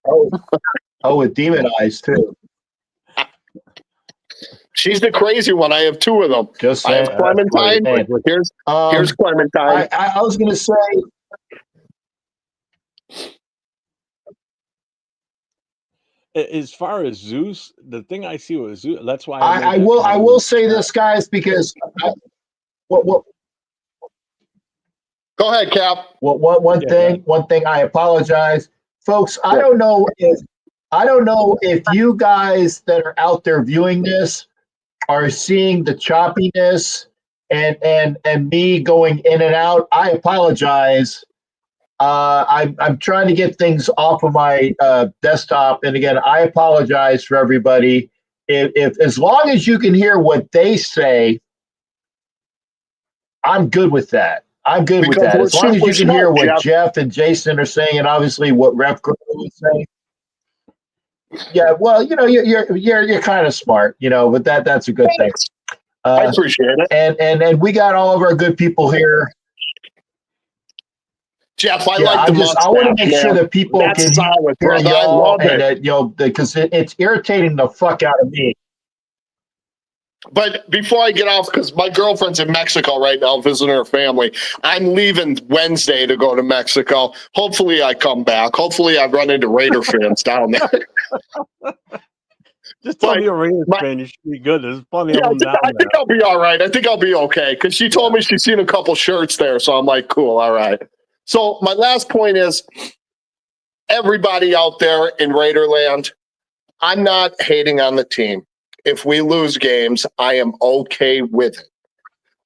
Oh, with demon eyes, too. She's the crazy one. I have two of them. Just I have Clementine. Here's Clementine. I was going to say, as far as Zeus, the thing I see with Zeus, that's why I will say this, guys, because Go ahead, Cap. One thing. I apologize, folks. I don't know if you guys that are out there viewing this are seeing the choppiness and me going in and out. I apologize. I'm trying to get things off of my desktop, and again, I apologize for everybody. If as long as you can hear what they say, I'm good with that. I'm good with that. As long as you can hear what Jeff and Jason are saying, and obviously what Ref is saying. Yeah, well, you're kind of smart, but that's a good thing. I appreciate it. And we got all of our good people here. Jeff, I like the mustache. I want to make sure that people can hear y'all, and because it's irritating the fuck out of me. But before I get off, because my girlfriend's in Mexico right now visiting her family, I'm leaving Wednesday to go to Mexico. Hopefully I come back. Hopefully I run into Raider fans down there. Just tell me a Raider fan. You should be good. There's plenty of them down there. I think I'll be all right. I think I'll be okay. Because she told me she's seen a couple shirts there. So I'm like, cool, all right. So my last point is, everybody out there in Raiderland, I'm not hating on the team. If we lose games, I am okay with it.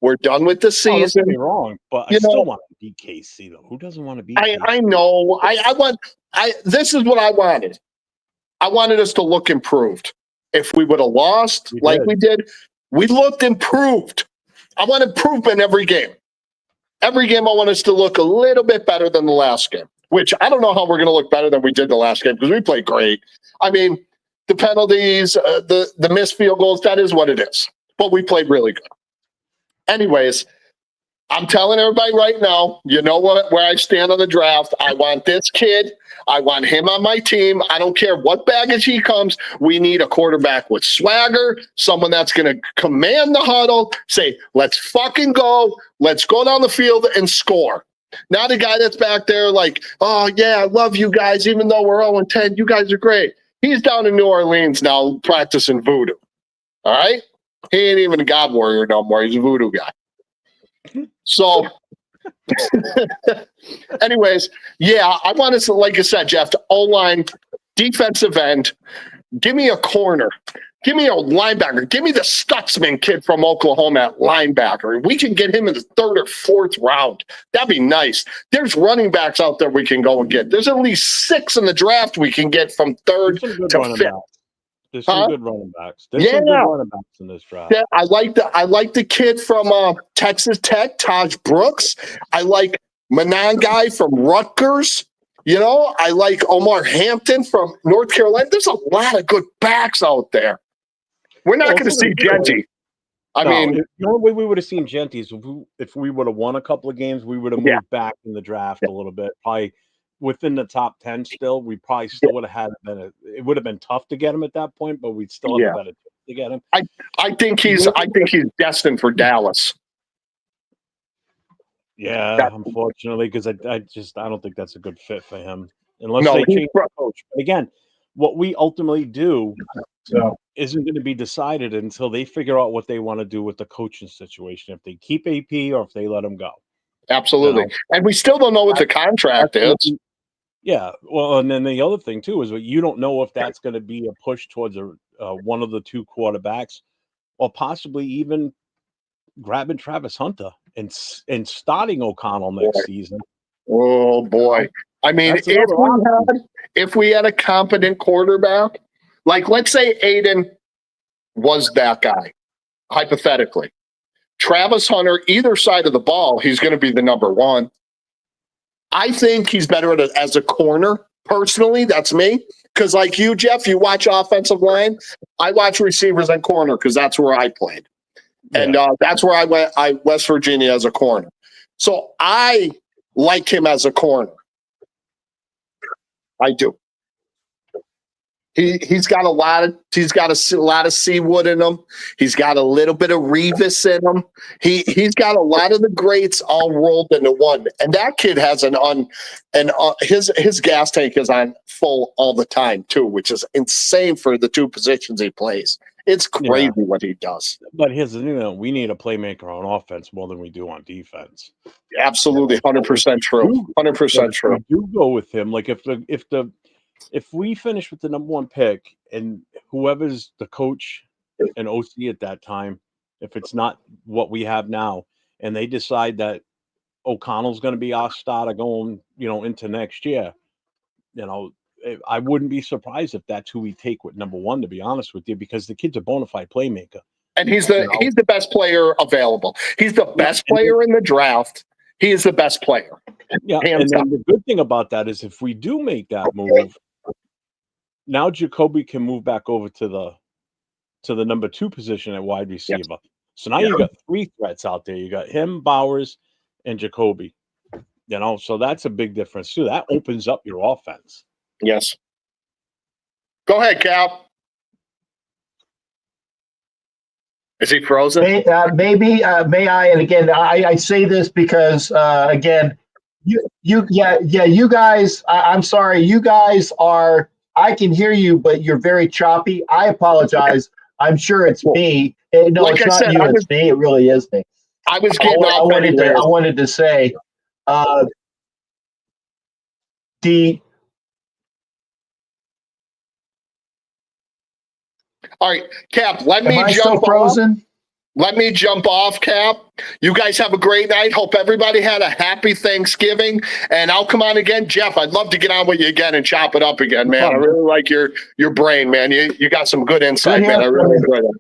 We're done with the season. Don't get me wrong, but I still want to beat KC, though. Who doesn't want to beat KC? I know. This is what I wanted. I wanted us to look improved. If we would have lost we did, we looked improved. I want improvement every game. Every game I want us to look a little bit better than the last game, which I don't know how we're going to look better than we did the last game because we played great. I mean, the penalties, the missed field goals, that is what it is. But we played really good. Anyways, I'm telling everybody right now, where I stand on the draft. I want this kid. I want him on my team. I don't care what baggage he comes. We need a quarterback with swagger, someone that's going to command the huddle, say, let's fucking go. Let's go down the field and score. Not a guy that's back there like, oh, yeah, I love you guys, even though we're 0-10. You guys are great. He's down in New Orleans now practicing voodoo. All right? He ain't even a God warrior no more. He's a voodoo guy. So, anyways, yeah, I want us, like I said, Jeff, to O-line, defensive end. Give me a corner. Give me a linebacker. Give me the Stutzman kid from Oklahoma at linebacker. We can get him in the 3rd or 4th round. That'd be nice. There's running backs out there we can go and get. There's at least 6 in the draft we can get from 3rd to 5th. There's some good running backs. There's some good running backs in this draft. Yeah, I like the kid from Texas Tech, Taj Brooks. I like Manon guy from Rutgers. You know, I like Omar Hampton from North Carolina. There's a lot of good backs out there. We're not going to see Genty. I mean, the only way we would have seen Genty is if we would have won a couple of games, we would have moved back in the draft a little bit. Probably within the top 10 still. We probably still would have had it would have been tough to get him at that point, but we'd still have had to get him. I think he's destined for Dallas. Yeah, unfortunately, because I don't think that's a good fit for him unless they change the coach. But again, what we ultimately do isn't going to be decided until they figure out what they want to do with the coaching situation. If they keep AP or if they let him go. Absolutely, and we still don't know what the contract is. Yeah, well, and then the other thing too is that you don't know if that's going to be a push towards one of the 2 quarterbacks, or possibly even grabbing Travis Hunter and starting O'Connell next season. Oh boy! I mean, if we had a competent quarterback, like let's say Aiden was that guy, hypothetically, Travis Hunter, either side of the ball, he's going to be the number 1. I think he's better as a corner. Personally, that's me. Because like you, Jeff, you watch offensive line. I watch receivers and corner because that's where I played. Yeah. And that's where I went. West Virginia as a corner. So I like him as a corner. I do. He's got a lot of Seawood in him. He's got a little bit of Revis in him. He's got a lot of the greats all rolled into one. And that kid has his gas tank is on full all the time too, which is insane for the 2 positions he plays. It's crazy what he does. But we need a playmaker on offense more than we do on defense. Absolutely, 100% true. 100% true. I do go with him. Like if we finish with the number 1 pick and whoever's the coach and OC at that time, if it's not what we have now, and they decide that O'Connell's going to be our starter going, into next year, I wouldn't be surprised if that's who we take with number 1, to be honest with you, because the kid's a bona fide playmaker. And he's the best player available. He's the best player in the draft. He is the best player. Yeah, and then the good thing about that is if we do make that move, now Jacoby can move back over to the number 2 position at wide receiver. Yes. So now you got 3 threats out there. You got him, Bowers, and Jacoby. So that's a big difference too. That opens up your offense. Yes. Go ahead, Cap. Is he frozen? Maybe may I? And again, I say this because again, you guys. I'm sorry, you guys are. I can hear you, but you're very choppy. I apologize. I'm sure it's me. No, like it's not you. It's me. It really is me. I was getting I wanted to say, All right, Cap, let me jump off. Let me jump off, Cap. You guys have a great night. Hope everybody had a happy Thanksgiving. And I'll come on again. Jeff, I'd love to get on with you again and chop it up again, man. I really like your brain, man. You got some good insight, man. I really enjoy that.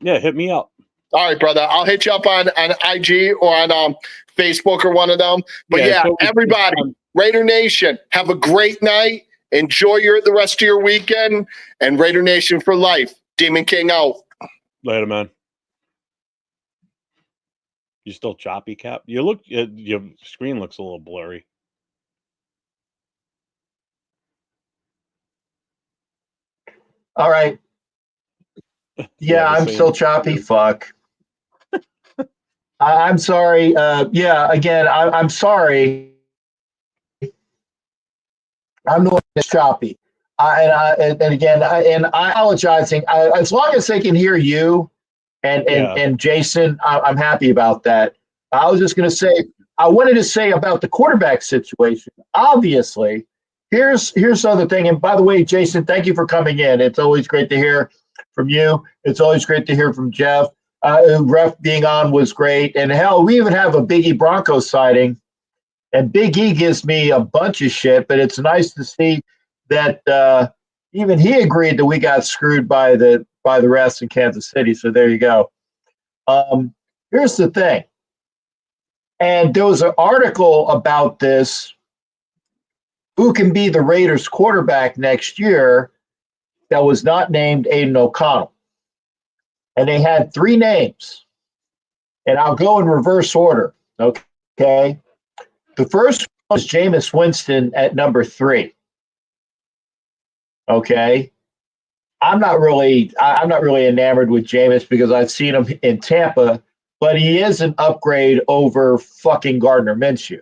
Yeah, hit me up. All right, brother. I'll hit you up on IG or on Facebook or one of them. But everybody, Raider Nation, have a great night. Enjoy the rest of your weekend. And Raider Nation for life. Demon King out. Later, man. You still choppy, Cap? Your screen looks a little blurry. All right. Yeah, I'm still choppy. Fuck. I'm sorry. Again, I'm sorry. I'm the one that's choppy. And again, I'm apologizing. As long as they can hear you and Jason, I'm happy about that. I was just going to say, I wanted to say about the quarterback situation. Obviously, here's the other thing. And by the way, Jason, thank you for coming in. It's always great to hear from you. It's always great to hear from Jeff. Ref being on was great. And hell, we even have a Big E Broncos sighting. And Big E gives me a bunch of shit, but it's nice to see that even he agreed that we got screwed by the refs in Kansas City. So there you go. Here's the thing. And there was an article about this. Who can be the Raiders quarterback next year that was not named Aiden O'Connell? And they had 3 names. And I'll go in reverse order. Okay. The first one was Jameis Winston at number 3. Okay. I'm not really enamored with Jameis because I've seen him in Tampa, but he is an upgrade over fucking Gardner Minshew.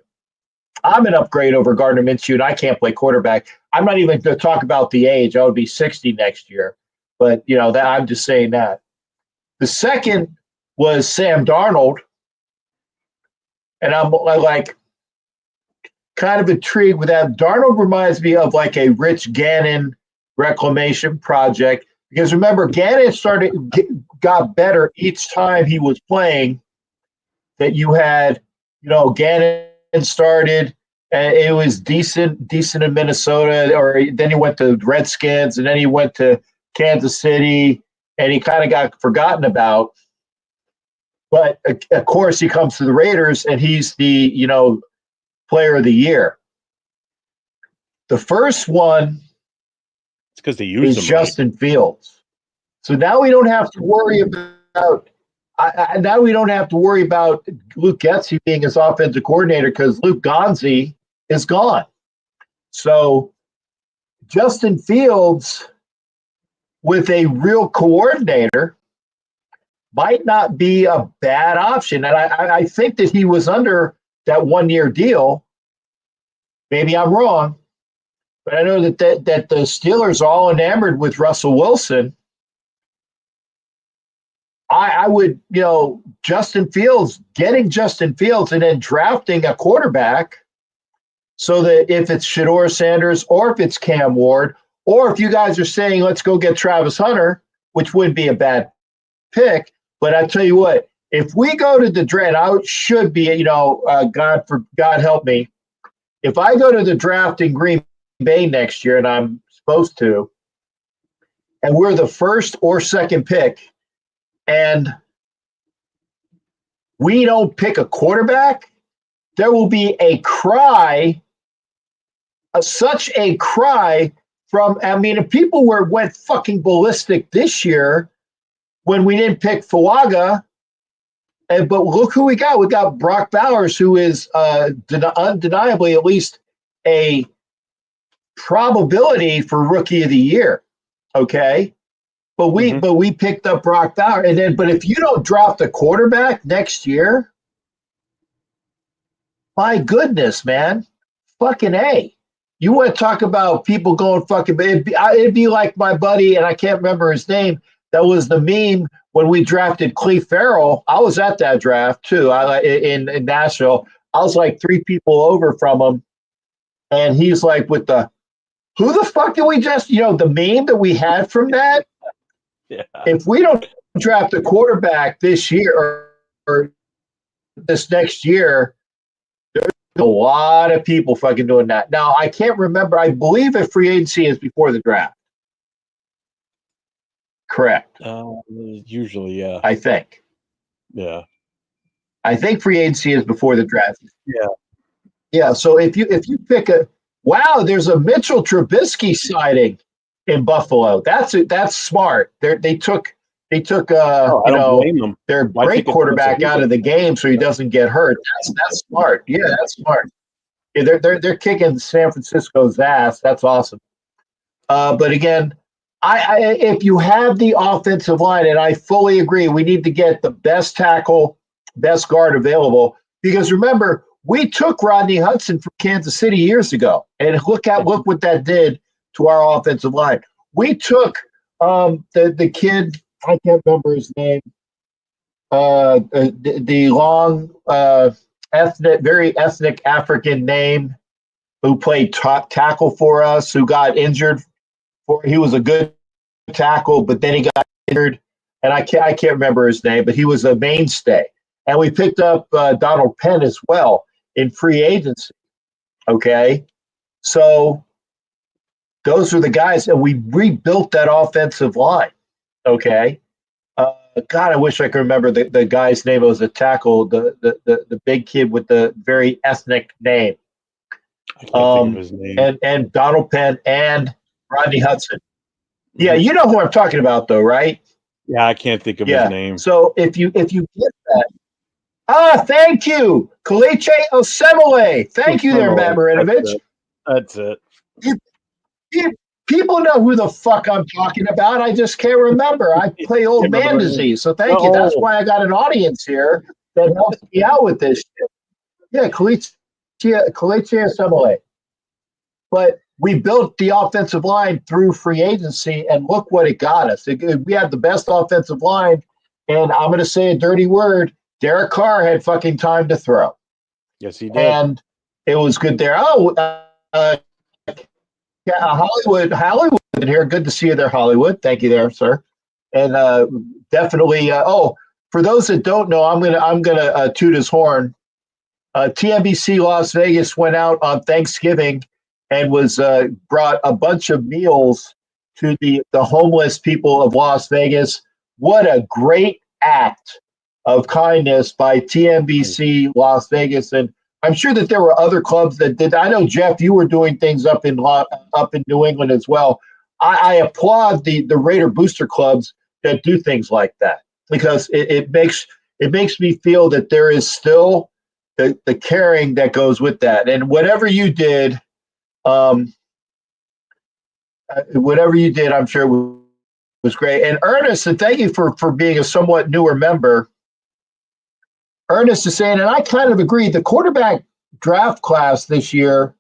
I'm an upgrade over Gardner Minshew, and I can't play quarterback. I'm not even going to talk about the age. I would be 60 next year, but that I'm just saying that. The second was Sam Darnold, and I'm like kind of intrigued with that. Darnold reminds me of like a Rich Gannon reclamation project because remember, Gannon got better each time he was playing. That you had, Gannon started, and it was decent in Minnesota, or then he went to Redskins, and then he went to Kansas City, and he kind of got forgotten about. But of course, he comes to the Raiders, and he's the player of the year. The first one It's because they use him Justin Fields. So now we don't have to worry about. Now we don't have to worry about Luke Getsy being his offensive coordinator because Luke Gonzi is gone. So Justin Fields with a real coordinator might not be a bad option. And I think that he was under that 1-year deal. Maybe I'm wrong, but I know that the Steelers are all enamored with Russell Wilson. I would, Justin Fields, getting Justin Fields and then drafting a quarterback so that if it's Shedeur Sanders or if it's Cam Ward, or if you guys are saying, let's go get Travis Hunter, which would be a bad pick. But I tell you what, if we go to the draft, I should be, God help me. If I go to the draft in Green Bay next year, and I'm supposed to, and we're the first or second pick, and we don't pick a quarterback, there will be a cry, such a cry from, if people went fucking ballistic this year when we didn't pick Fuaga, but look who we got. We got Brock Bowers, who is undeniably at least a probability for Rookie of the Year, okay? But we picked up Brock Bowers, but if you don't draft a quarterback next year, my goodness, man, fucking A. You want to talk about people going fucking? It'd be like my buddy, and I can't remember his name. That was the meme when we drafted Cleve Farrell. I was at that draft too. In Nashville, I was like 3 people over from him, and he's like, "With the who the fuck did we just the meme that we had from that." Yeah. If we don't draft a quarterback this year or this next year, there's a lot of people fucking doing that. Now, I can't remember. I believe if free agency is before the draft. Correct. Usually, yeah. I think. Yeah. I think free agency is before the draft. Yeah. Yeah. So if you pick there's a Mitchell Trubisky sighting in Buffalo. That's smart. They took their great quarterback out of the game so he doesn't get hurt. That's smart. Yeah, that's smart. Yeah, they're kicking San Francisco's ass. That's awesome. But again, if you have the offensive line, and I fully agree, we need to get the best tackle, best guard available. Because remember, we took Rodney Hudson from Kansas City years ago, and look what that did to our offensive line. We took the kid, I can't remember his name, the long very ethnic African name who played tackle for us, who got injured. He was a good tackle, but then he got injured, and I can't remember his name, but he was a mainstay. And we picked up Donald Penn as well in free agency. Okay, so those are the guys, and we rebuilt that offensive line. Okay, God, I wish I could remember the guy's name. It was a tackle, the big kid with the very ethnic name. I can't think of his name. And Donald Penn and Rodney Hudson. Yeah, you know who I'm talking about, though, right? Yeah, I can't think of his name. So if you get that, thank you, Kaliche Osemele. Thank you, there, Matt Marinovich. That's it. People know who the fuck I'm talking about. I just can't remember. I play old man disease, so thank you. That's why I got an audience here that helps me out with this shit. Yeah, Kaliche Osemele. But we built the offensive line through free agency, and look what it got us. We had the best offensive line, and I'm going to say a dirty word. Derek Carr had fucking time to throw. Yes, he did. And it was good there. Hollywood in here. Good to see you there, Hollywood. Thank you there, sir. And definitely. For those that don't know, I'm gonna toot his horn. TNBC Las Vegas went out on Thanksgiving and was brought a bunch of meals to the homeless people of Las Vegas. What a great act of kindness by TNBC Las Vegas. And I'm sure that there were other clubs that did. I know, Jeff, you were doing things up in New England as well. I applaud the Raider booster clubs that do things like that, because it makes me feel that there is still the caring that goes with that. And whatever you did, I'm sure it was great. And Ernest, and thank you for being a somewhat newer member. Ernest is saying, and I kind of agree, the quarterback draft class this year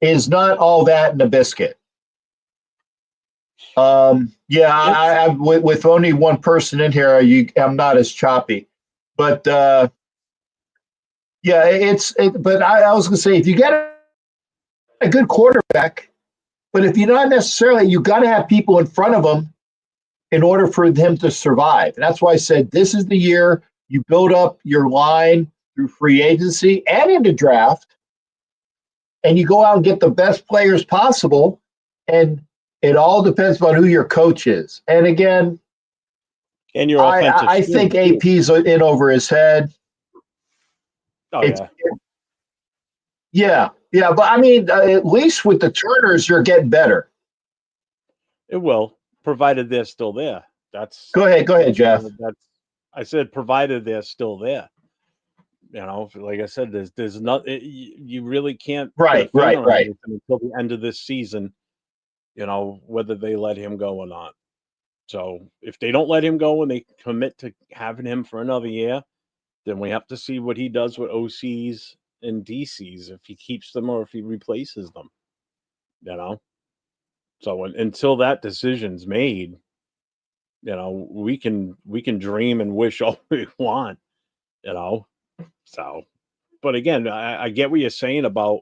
is not all that in a biscuit. I with only one person in here, I'm not as choppy. But but I was going to say, if you get a good quarterback, but if you're not necessarily, you got to have people in front of them in order for him to survive. And that's why I said this is the year you build up your line through free agency and in the draft, and you go out and get the best players possible. And it all depends on who your coach is. And again, and your offensive I think AP's in over his head. Oh, yeah. But I mean, at least with the Turners, you're getting better. It will, provided they're still there. Go ahead, Jeff. I said, provided they're still there. You know, like I said, there's not. You really can't. Right. Until the end of this season, you know, whether they let him go or not. So if they don't let him go and they commit to having him for another year, then we have to see what he does with OCs and DCs, if he keeps them or if he replaces them. You know. So until that decision's made, you know, we can dream and wish all we want, you know. So, but again, I get what you're saying about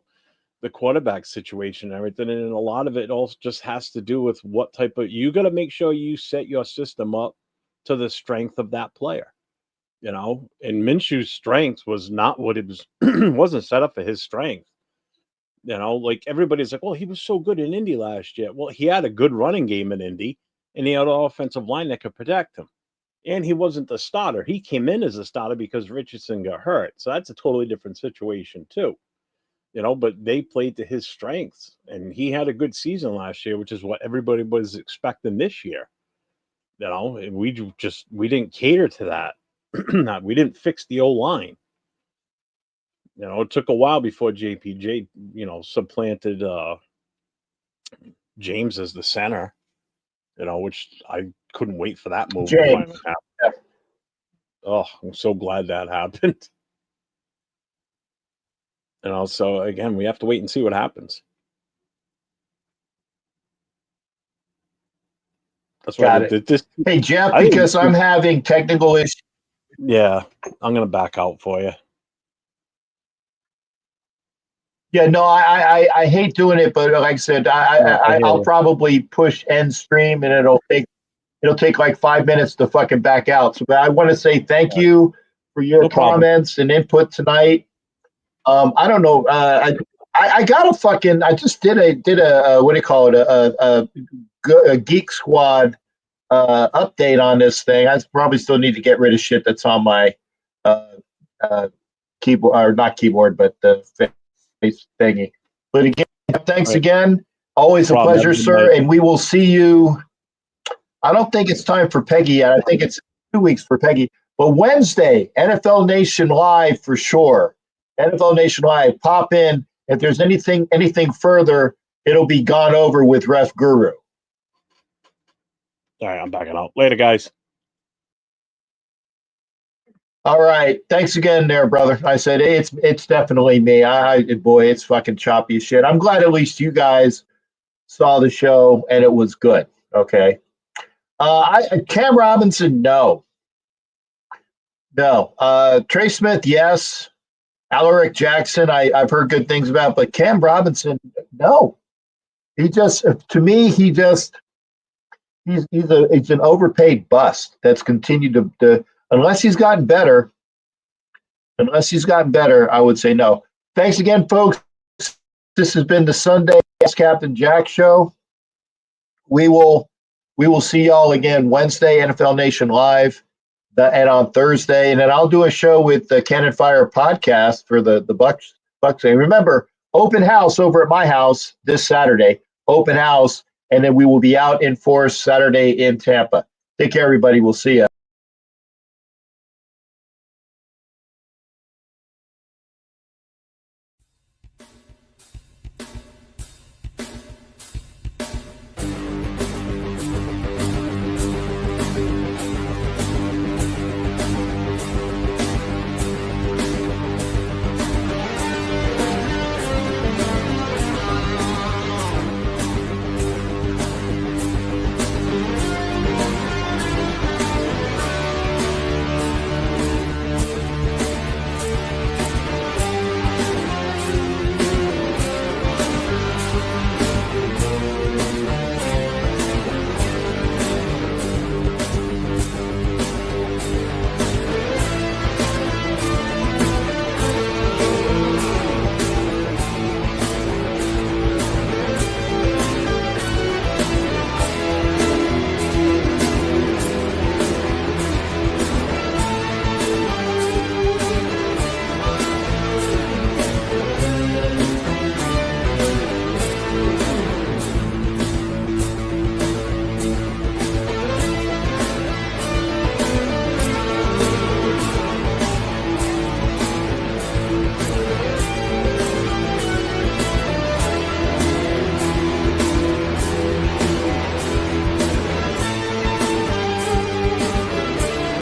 the quarterback situation and everything, and a lot of it also just has to do with what type of, you got to make sure you set your system up to the strength of that player, you know. And Minshew's strength was not what it was, wasn't set up for his strength. You know, like everybody's like, well, he was so good in Indy last year. Well, he had a good running game in Indy, and he had an offensive line that could protect him. And he wasn't the starter. He came in as a starter because Richardson got hurt. So that's a totally different situation too. You know, but they played to his strengths. And he had a good season last year, which is what everybody was expecting this year. You know, and we didn't cater to that. We didn't fix the O-line. You know, it took a while before JPJ, you know, supplanted James as the center, you know, which I couldn't wait for that move to finally happen. Yeah. Oh, I'm so glad that happened. You know, so again, we have to wait and see what happens. That's why this. Hey, Jeff, because I'm having technical issues. Yeah, I'm going to back out for you. Yeah, no, I hate doing it, but like I said, I'll probably push end stream and it'll take it'll take like 5 minutes to fucking back out. So I want to say thank you for your comments and input tonight. I don't know. I got a fucking. I just did a what do you call it? A Geek Squad update on this thing. I probably still need to get rid of shit that's on my keyboard, or not keyboard, but the face thingy. But again, thanks again. Always a pleasure, sir. And we will see you. I don't think it's time for Peggy yet. I think it's 2 weeks for Peggy. But Wednesday, NFL Nation Live for sure. NFL Nation Live. Pop in. If there's anything further, it'll be gone over with Ref Guru. All right, I'm backing out. Later, guys. All right. Thanks again there, brother. I said, hey, it's definitely me. Boy, it's fucking choppy as shit. I'm glad at least you guys saw the show and it was good. Okay. Cam Robinson, no. Trey Smith, yes. Alaric Jackson, I've heard good things about, but Cam Robinson, no. He just, to me, he's an overpaid bust that's continued to unless he's gotten better, I would say no. Thanks again, folks. This has been the Sunday Ask Captain Jack show. We will see y'all again Wednesday, NFL Nation Live, and on Thursday. And then I'll do a show with the Cannon Fire podcast for the Bucks. And remember, open house over at my house this Saturday. Open house. And then we will be out in force Saturday in Tampa. Take care, everybody. We'll see you.